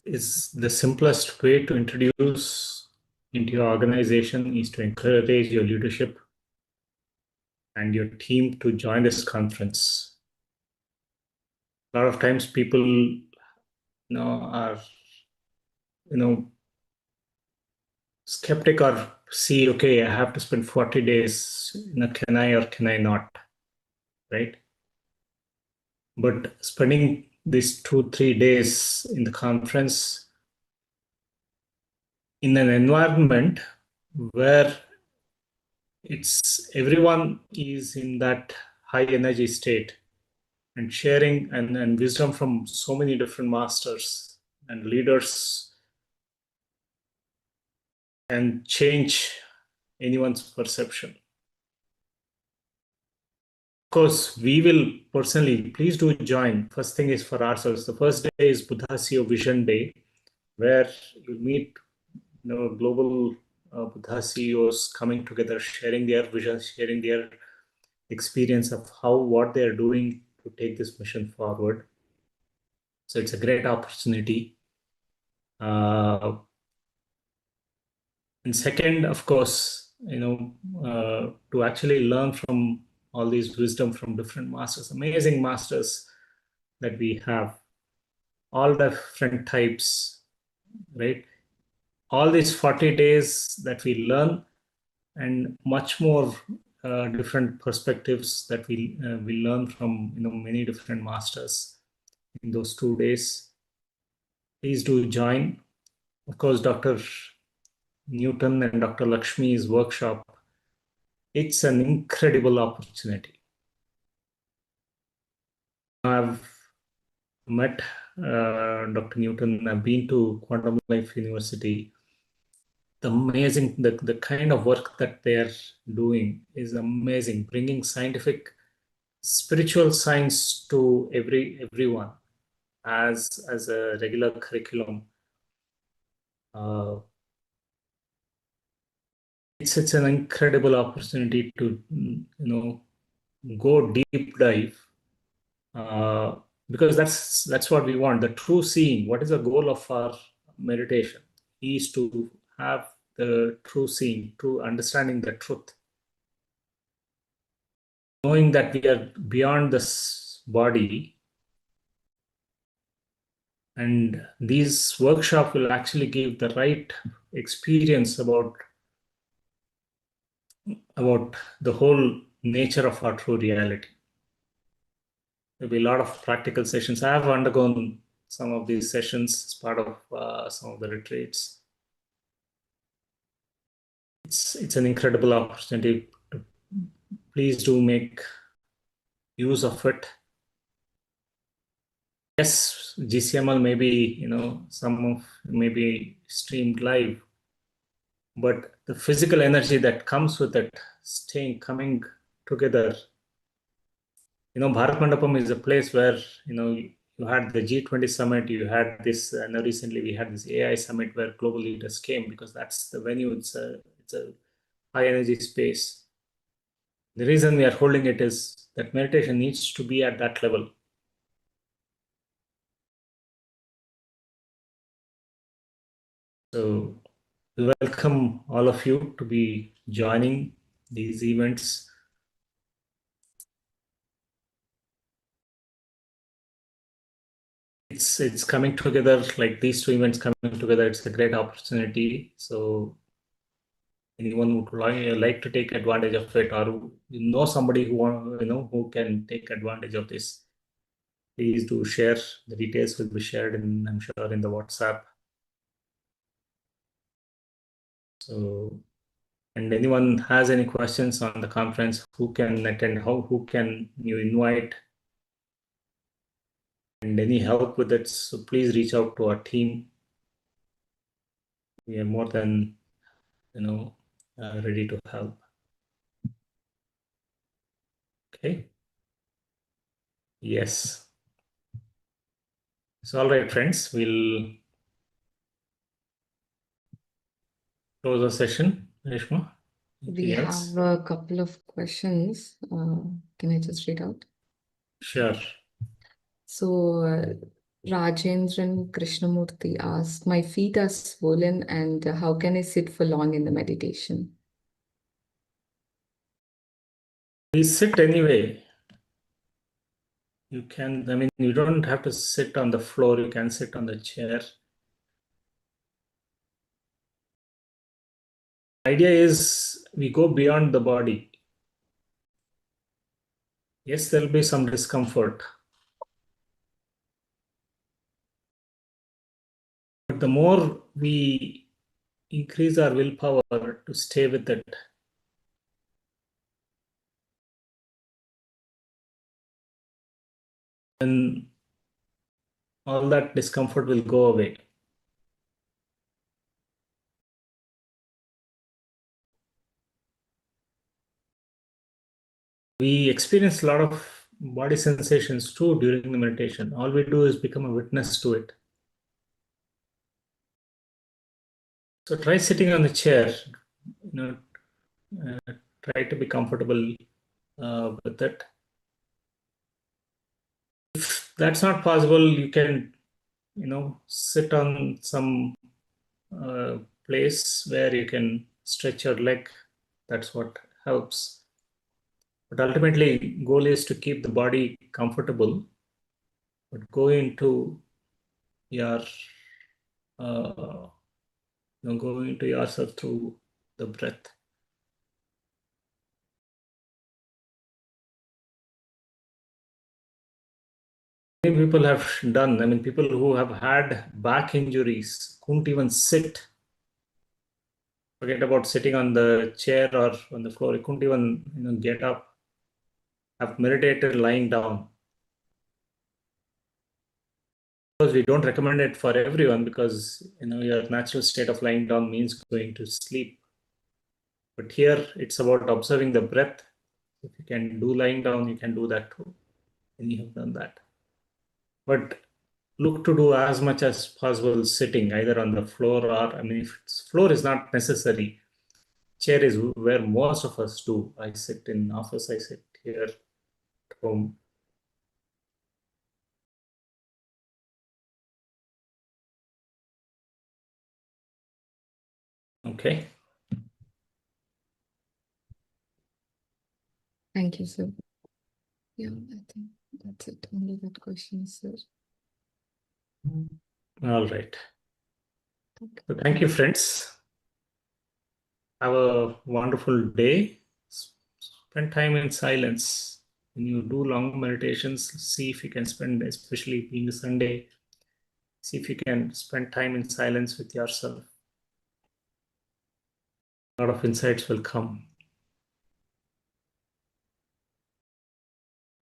is the simplest way to introduce into your organization is to encourage your leadership and your team to join this conference. A lot of times people are skeptic or see, okay, I have to spend 40 days, can I or can I not, right? But spending these 2-3 days in the conference in an environment where everyone is in that high energy state, and sharing and wisdom from so many different masters, and leaders can change anyone's perception. Of course, we will personally, please do join. First thing is for ourselves. The first day is Buddha CEO Vision Day, where you meet global Buddha CEOs coming together, sharing their vision, sharing their experience of what they are doing to take this mission forward. So it's a great opportunity. And second, of course, to actually learn from all these wisdom from different masters, amazing masters that we have, all different types, right? All these 40 days that we learn, and much more different perspectives that we learn from many different masters in those 2 days. Please do join. Of course, Dr. Newton and Dr. Lakshmi's workshop, it's an incredible opportunity. I've met Dr. Newton. I've been to Quantum Life University. The kind of work that they're doing is amazing, bringing scientific, spiritual science to everyone as a regular curriculum. It's an incredible opportunity to go deep dive, because that's what we want, the true seeing. What is the goal of our meditation is to have the true seeing, true understanding the truth, knowing that we are beyond this body. And these workshops will actually give the right experience about the whole nature of our true reality. There'll be a lot of practical sessions. I have undergone some of these sessions as part of some of the retreats. It's an incredible opportunity. Please do make use of it. Yes, GCML may be, some of maybe streamed live, but the physical energy that comes with it, coming together. Bharat Mandapam is a place where, you had the G20 summit, you had this, recently we had this AI summit where global leaders came, because that's the venue. It's a high energy space. The reason we are holding it is that meditation needs to be at that level. So we welcome all of you to be joining these events. It's coming together, like these two events coming together. It's a great opportunity. So anyone would like to take advantage of it, or somebody who can take advantage of this, please do share. The details will be shared I'm sure in the WhatsApp. So, and anyone has any questions on the conference, who can attend, who can you invite, and any help with it, so please reach out to our team. We are more than ready to help. Okay. Yes. So all right, friends, we'll close the session. Reshma, We have a couple of questions. Can I just read out? Sure. So Rajendran Krishnamurti asked, my feet are swollen, and how can I sit for long in the meditation? We sit anyway. You can, you don't have to sit on the floor. You can sit on the chair. The idea is we go beyond the body. Yes, there'll be some discomfort. But the more we increase our willpower to stay with it, then all that discomfort will go away. We experience a lot of body sensations too during the meditation. All we do is become a witness to it. So try sitting on the chair, try to be comfortable with it. If that's not possible, you can, sit on some place where you can stretch your leg. That's what helps. But ultimately, goal is to keep the body comfortable, but go into your, go into yourself through the breath. Many people have done, people who have had back injuries couldn't even sit. Forget about sitting on the chair or on the floor. You couldn't even, get up. Have meditated lying down. Because we don't recommend it for everyone because, your natural state of lying down means going to sleep. But here it's about observing the breath. If you can do lying down, you can do that too. And you have done that. But look to do as much as possible sitting, either on the floor or, if floor is not necessary, chair is where most of us do. I sit in office, I sit here at home. Okay. Thank you, sir. Yeah, I think that's it. Only that question, sir. All right. Okay. So thank you, friends. Have a wonderful day. Spend time in silence. When you do long meditations, see if you can spend, especially being a Sunday, see if you can spend time in silence with yourself. A lot of insights will come.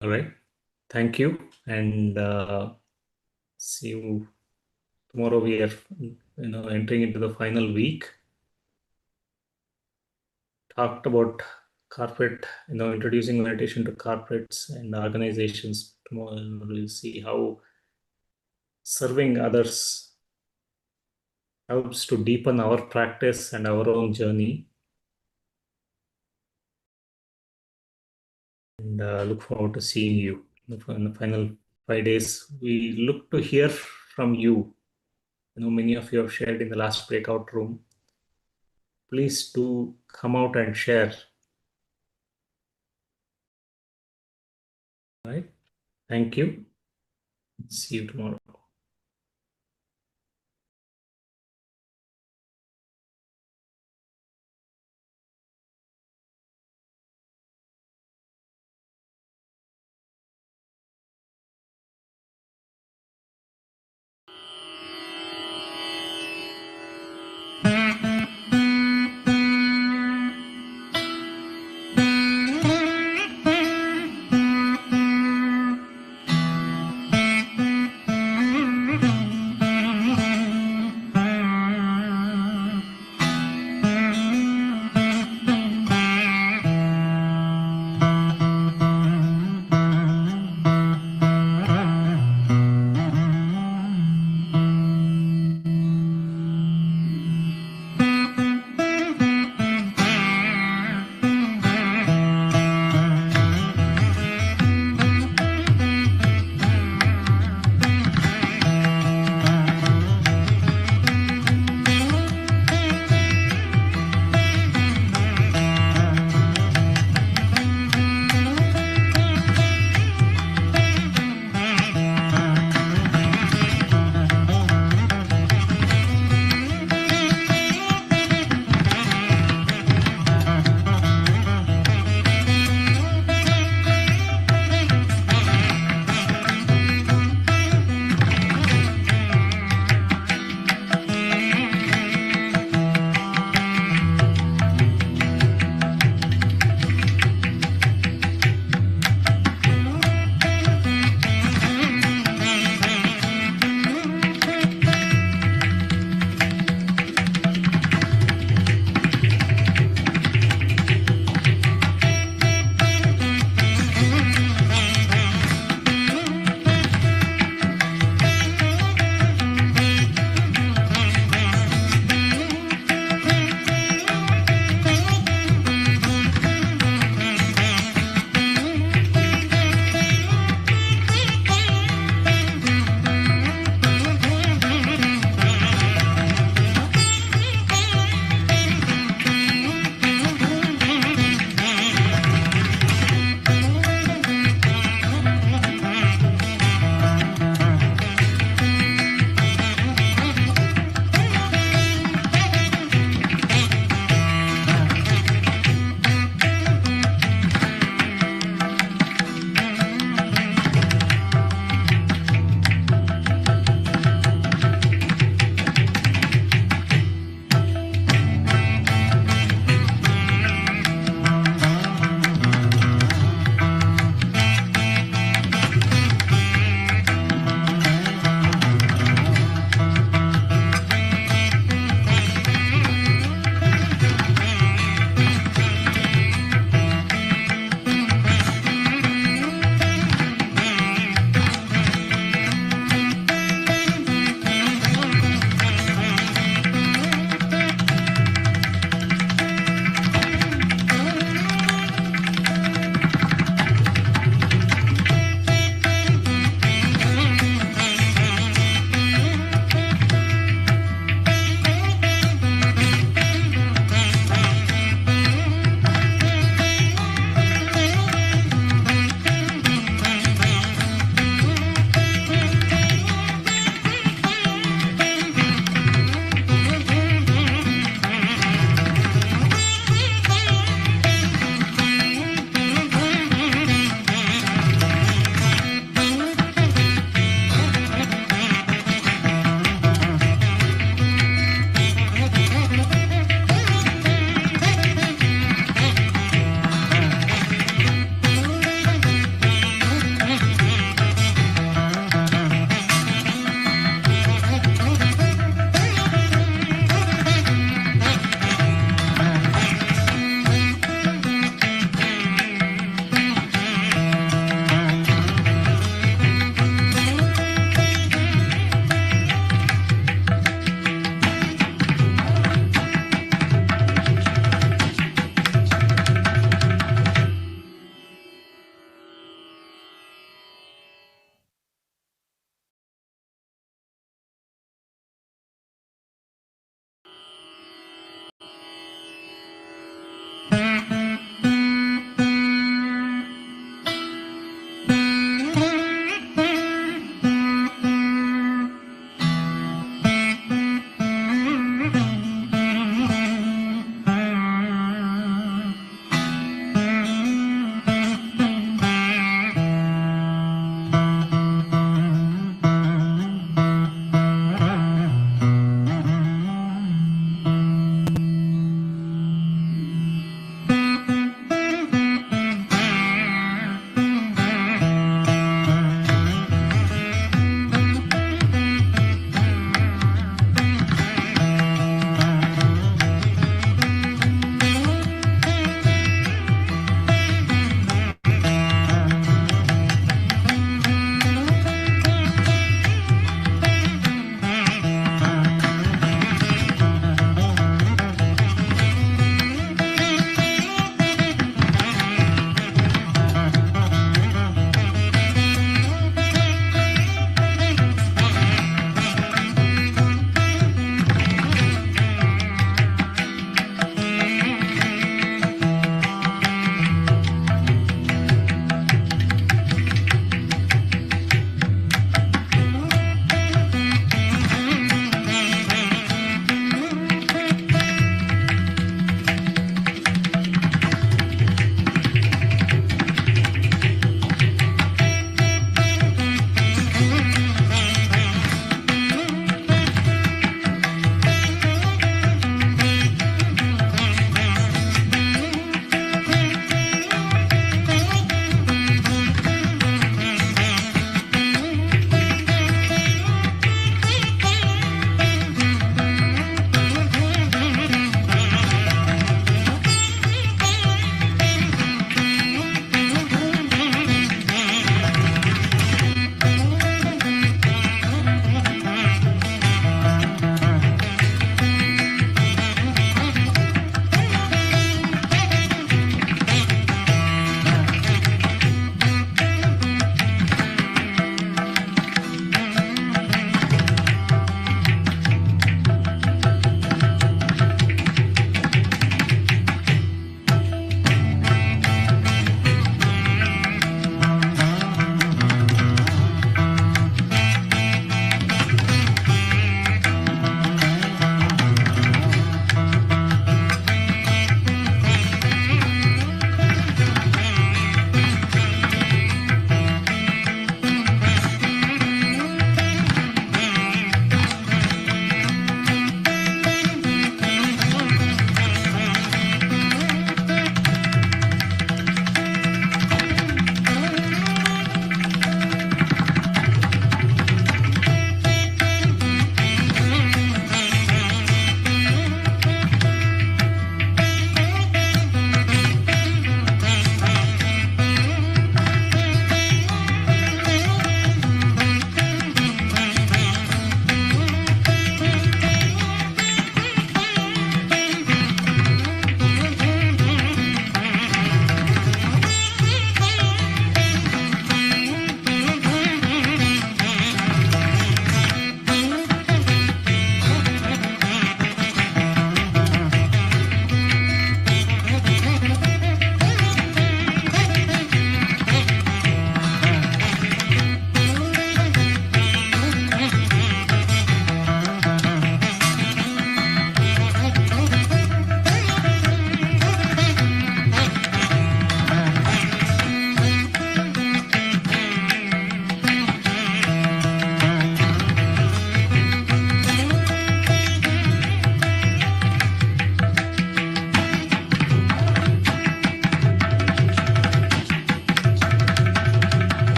All right. Thank you. And see you tomorrow. We are, entering into the final week. Talked about corporate, introducing meditation to corporates and organizations. Tomorrow we'll see how serving others helps to deepen our practice and our own journey. And look forward to seeing you in the final 5 days. We look to hear from you. Many of you have shared in the last breakout room. Please do come out and share. All right. Thank you. See you tomorrow.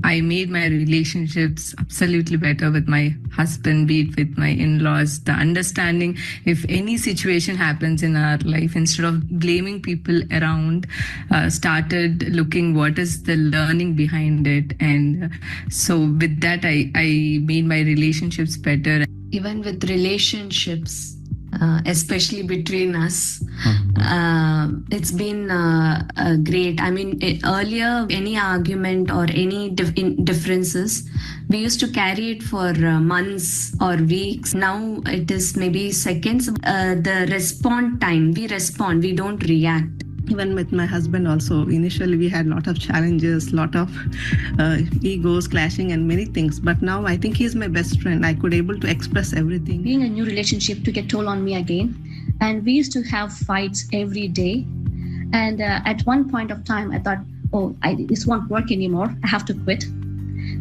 I made my relationships absolutely better with my husband, be it with my in-laws, the understanding if any situation happens in our life, instead of blaming people around, started looking what is the learning behind it. And so with that, I made my relationships better. Even with relationships, especially between us, it's been great. I mean, earlier, any argument or any differences, we used to carry it for months or weeks. Now it is maybe seconds. The respond time, we respond, we don't react. Even with my husband also, initially we had a lot of challenges, lot of egos clashing and many things. But now I think he's my best friend. I could able to express everything. Being a new relationship took a toll on me again. And we used to have fights every day. And at one point of time, I thought, this won't work anymore. I have to quit.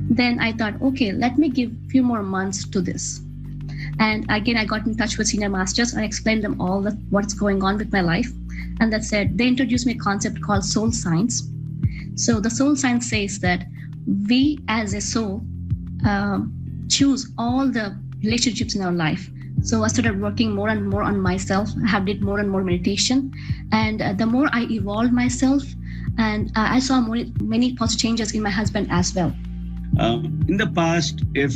Then I thought, okay, let me give a few more months to this. And again, I got in touch with senior masters and explained them all what's going on with my life. And that said, they introduced me a concept called soul science. So the soul science says that we as a soul choose all the relationships in our life. So I started working more and more on myself. I have did more and more meditation. And the more I evolved myself, and I saw many positive changes in my husband as well. In the past, if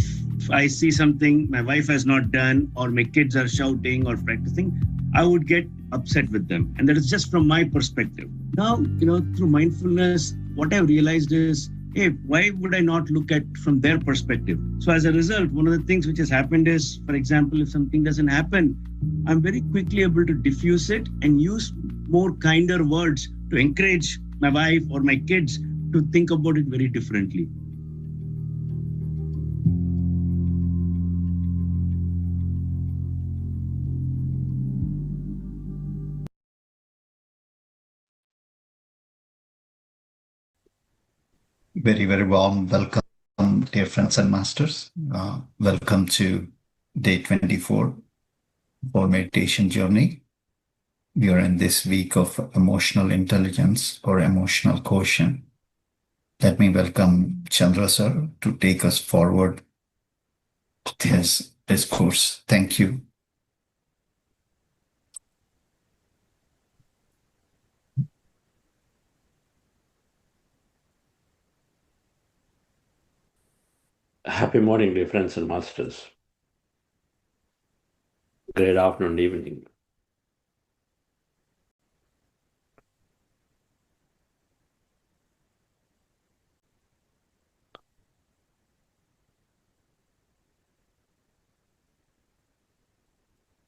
I see something my wife has not done, or my kids are shouting or practicing, I would get upset with them. And that is just from my perspective. Now, through mindfulness, what I've realized is, hey, why would I not look at from their perspective? So as a result, one of the things which has happened is, for example, if something doesn't happen, I'm very quickly able to diffuse it and use more kinder words to encourage my wife or my kids to think about it very differently. Very, very warm welcome, dear friends and masters. Welcome to day 24 for meditation journey. We are in this week of emotional intelligence or emotional quotient. Let me welcome Chandra sir to take us forward with his discourse. Thank you. Happy morning, dear friends and masters. Great afternoon, evening.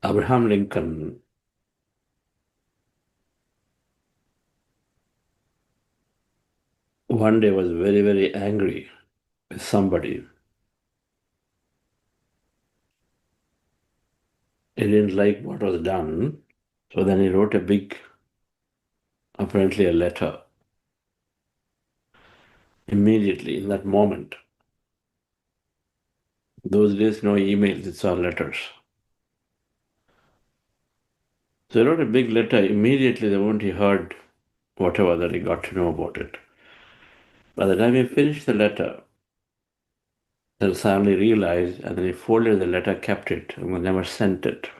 Abraham Lincoln one day was very, very angry with somebody. He didn't like what was done, so then he wrote apparently a letter. Immediately, in that moment. Those days, no emails, it's all letters. So he wrote a big letter. Immediately, the moment he heard whatever that he got to know about it. By the time he finished the letter, he suddenly realized, and then he folded the letter, kept it, and never sent it.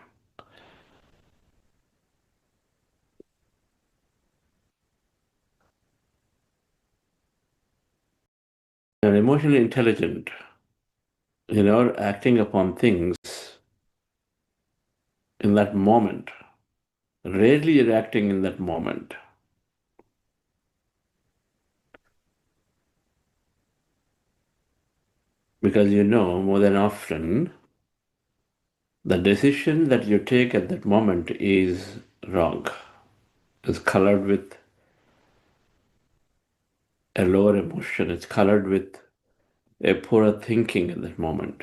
You're emotionally intelligent. You're acting upon things in that moment. Rarely you're acting in that moment. Because more than often, the decision that you take at that moment is wrong. It's colored with a lower emotion. It's colored with a poorer thinking at that moment.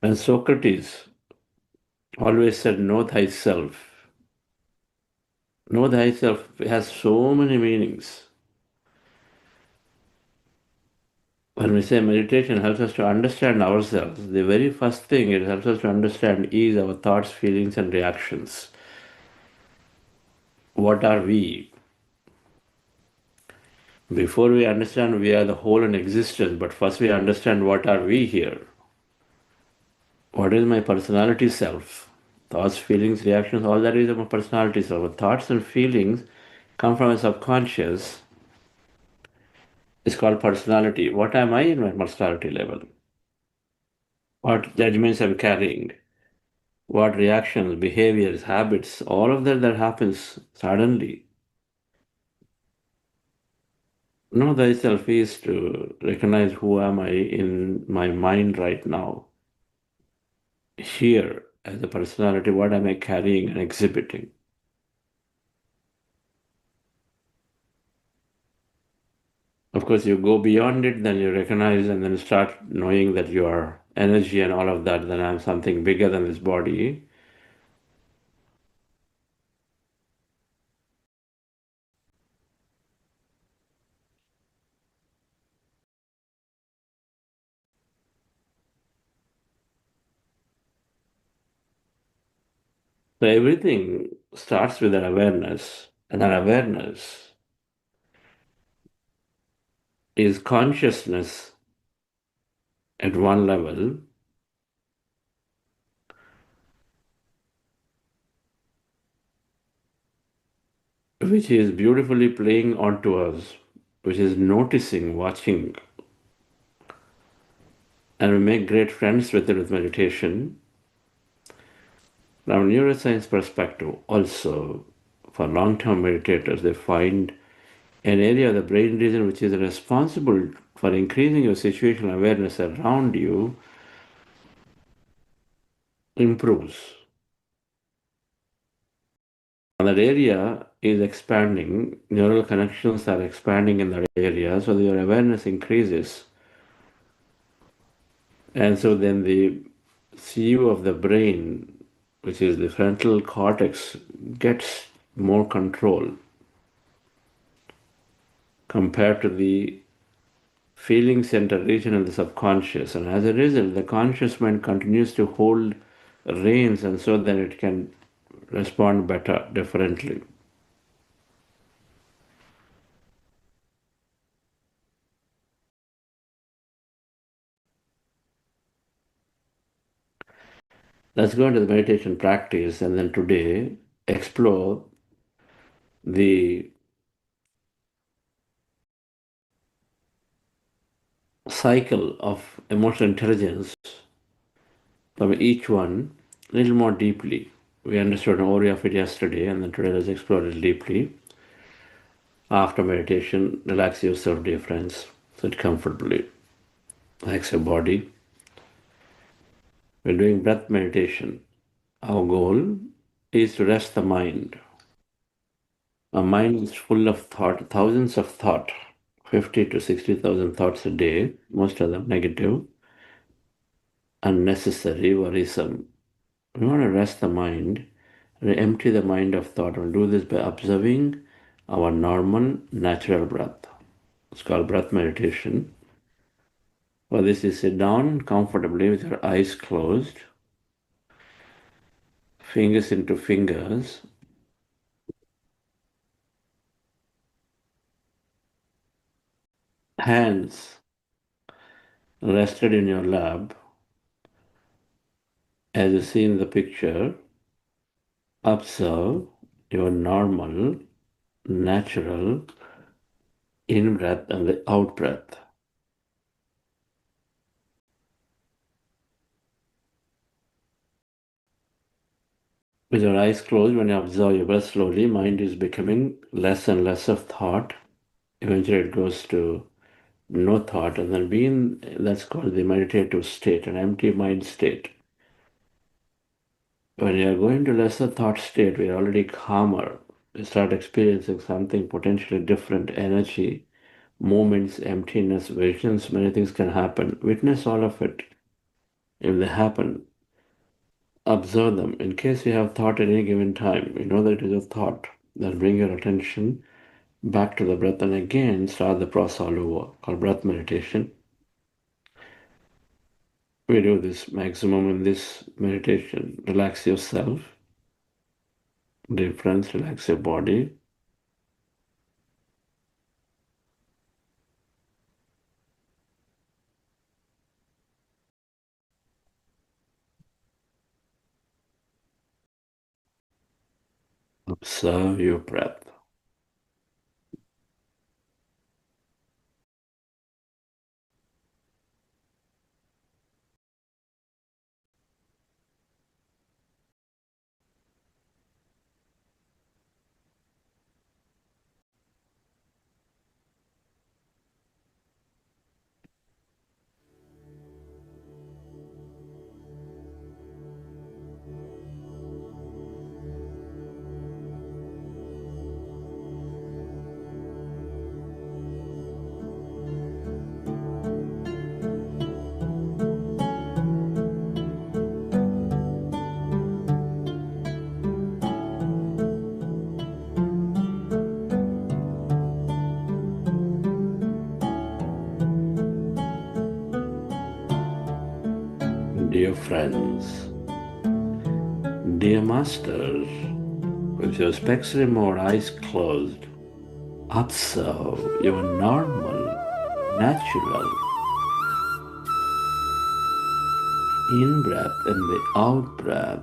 And Socrates always said, know thyself. Know thyself has so many meanings. when we say meditation helps us to understand ourselves, the very first thing it helps us to understand is our thoughts, feelings, and reactions. What are we? Before we understand we are the whole in existence, but first we understand what are we here. What is my personality self? Thoughts, feelings, reactions, all that is my personality self. Thoughts and feelings come from a subconscious. It's called personality. What am I in my personality level? What judgments I'm carrying? What reactions, behaviors, habits, all of that happens suddenly. Know thyself is to recognize who am I in my mind right now. Here, as a personality, what am I carrying and exhibiting? Of course, you go beyond it, then you recognize and then start knowing that you are energy and all of that, then I'm something bigger than this body. So everything starts with an awareness, and that awareness is consciousness at one level, which is beautifully playing onto us, which is noticing, watching, and we make great friends with it with meditation. From a neuroscience perspective, also, for long-term meditators, they find an area of the brain region which is responsible for increasing your situational awareness around you improves. And that area is expanding, neural connections are expanding in that area, so your awareness increases. And so then the CU of the brain, which is the frontal cortex, gets more control compared to the feeling center region in the subconscious. And as a result, the conscious mind continues to hold reins, and so that it can respond better, differently. Let's go into the meditation practice, and then today explore the cycle of emotional intelligence from each one a little more deeply. We understood an overview of it yesterday, and then today let's explore it deeply. After meditation, relax yourself, dear friends. Sit comfortably. Relax your body. We're doing breath meditation. Our goal is to rest the mind. Our mind is full of thought, thousands of thoughts, 50 to 60,000 thoughts a day, most of them negative, unnecessary, worrisome. We want to rest the mind, empty the mind of thought. We'll do this by observing our normal, natural breath. It's called breath meditation. For this, you sit down comfortably with your eyes closed, fingers into fingers, hands rested in your lap. As you see in the picture, observe your normal, natural in-breath and the out-breath. With your eyes closed, when you observe your breath slowly, mind is becoming less and less of thought. Eventually it goes to no thought, and then that's called the meditative state, an empty mind state. When you are going to lesser thought state, we are already calmer. You start experiencing something potentially different, energy, moments, emptiness, visions, many things can happen. Witness all of it. If they happen, observe them. In case you have thought at any given time, you know that it is a thought. Then bring your attention back to the breath and again start the process all over, called breath meditation. We do this maximum in this meditation. Relax yourself. Dear friends, relax your body. Observe your breath. Dear friends, dear masters, with your specs removed, eyes closed, observe your normal, natural in-breath and the out-breath.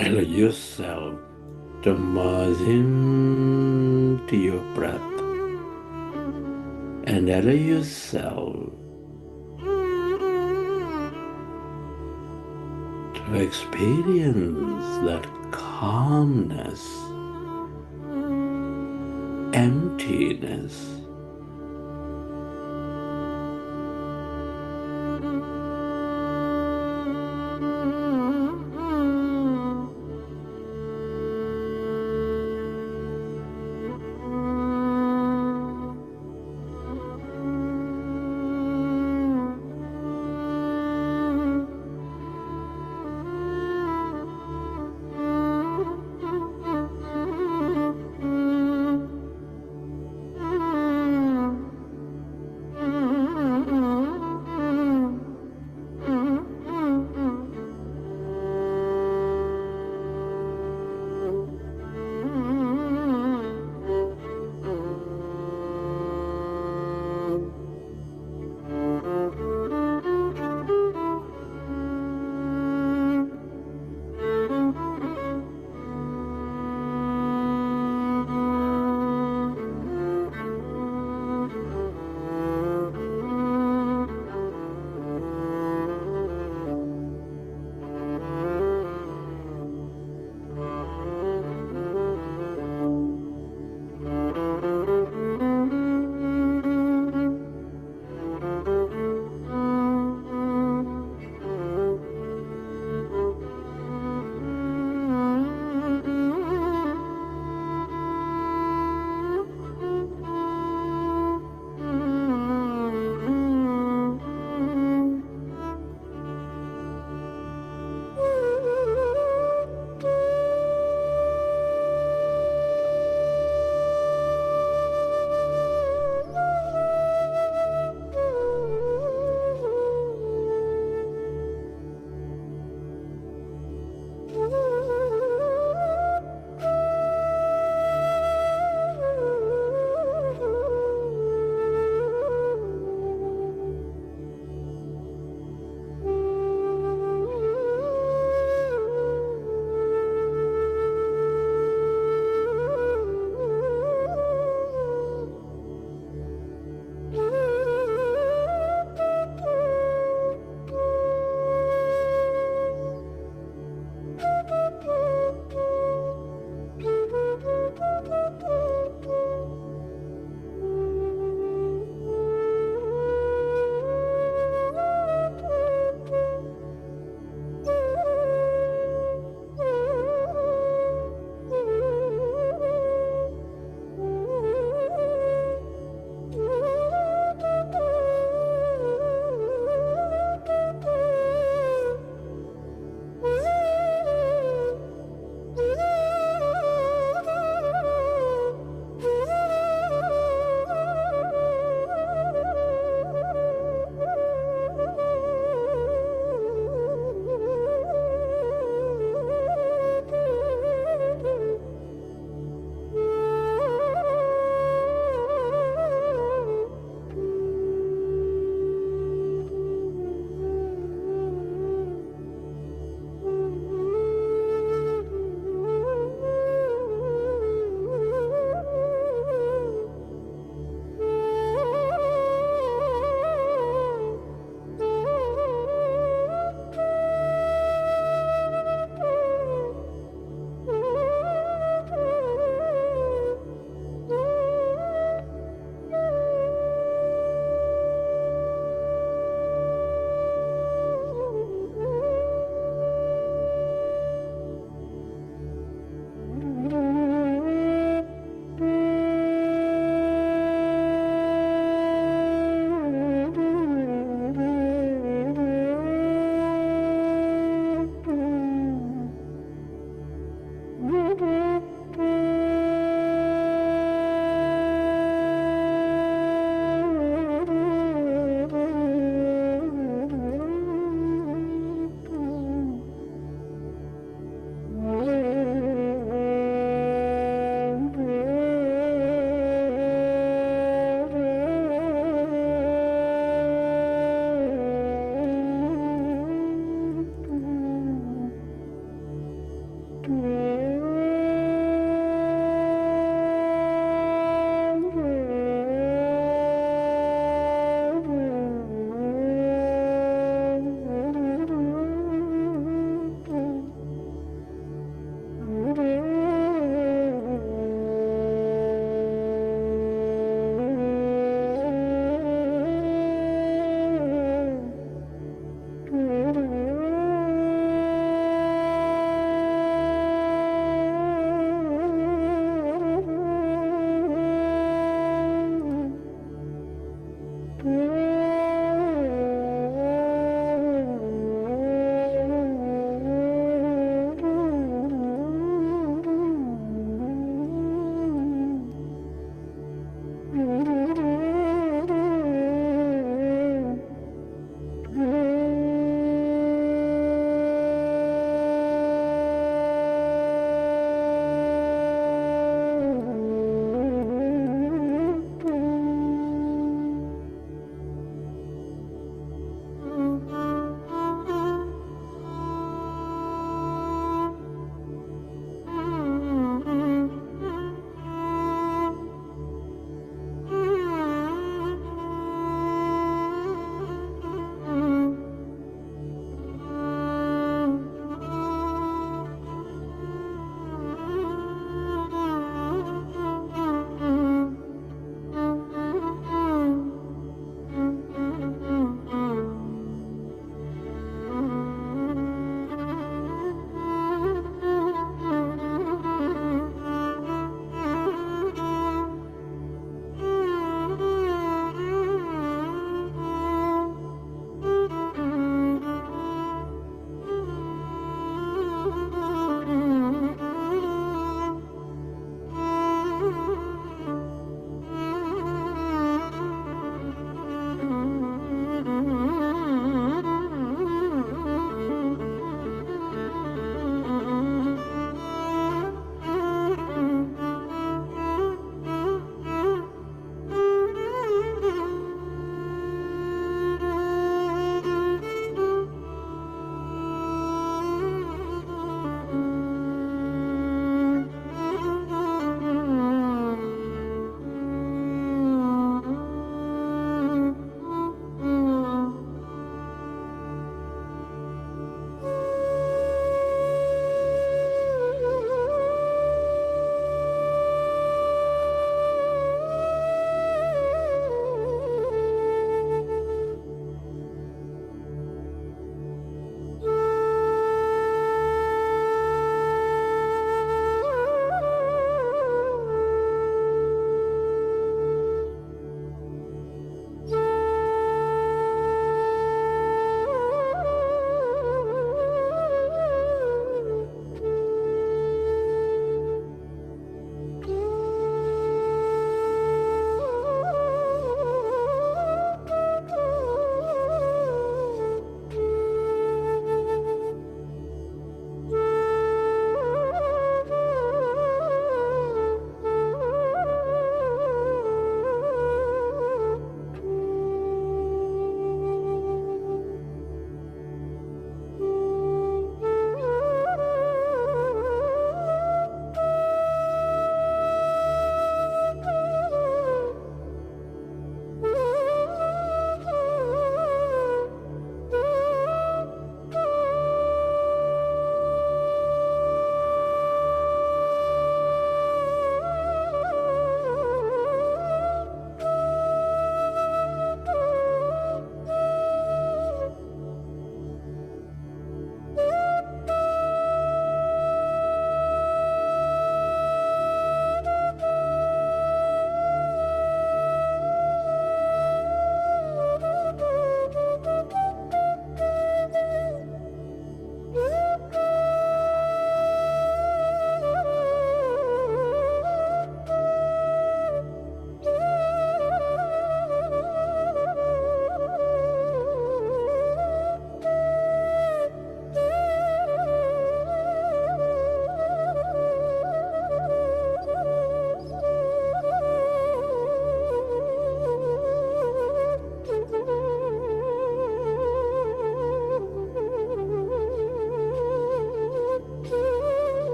Allow yourself to merge into your breath and allow yourself to experience that calmness, emptiness.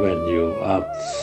when you observe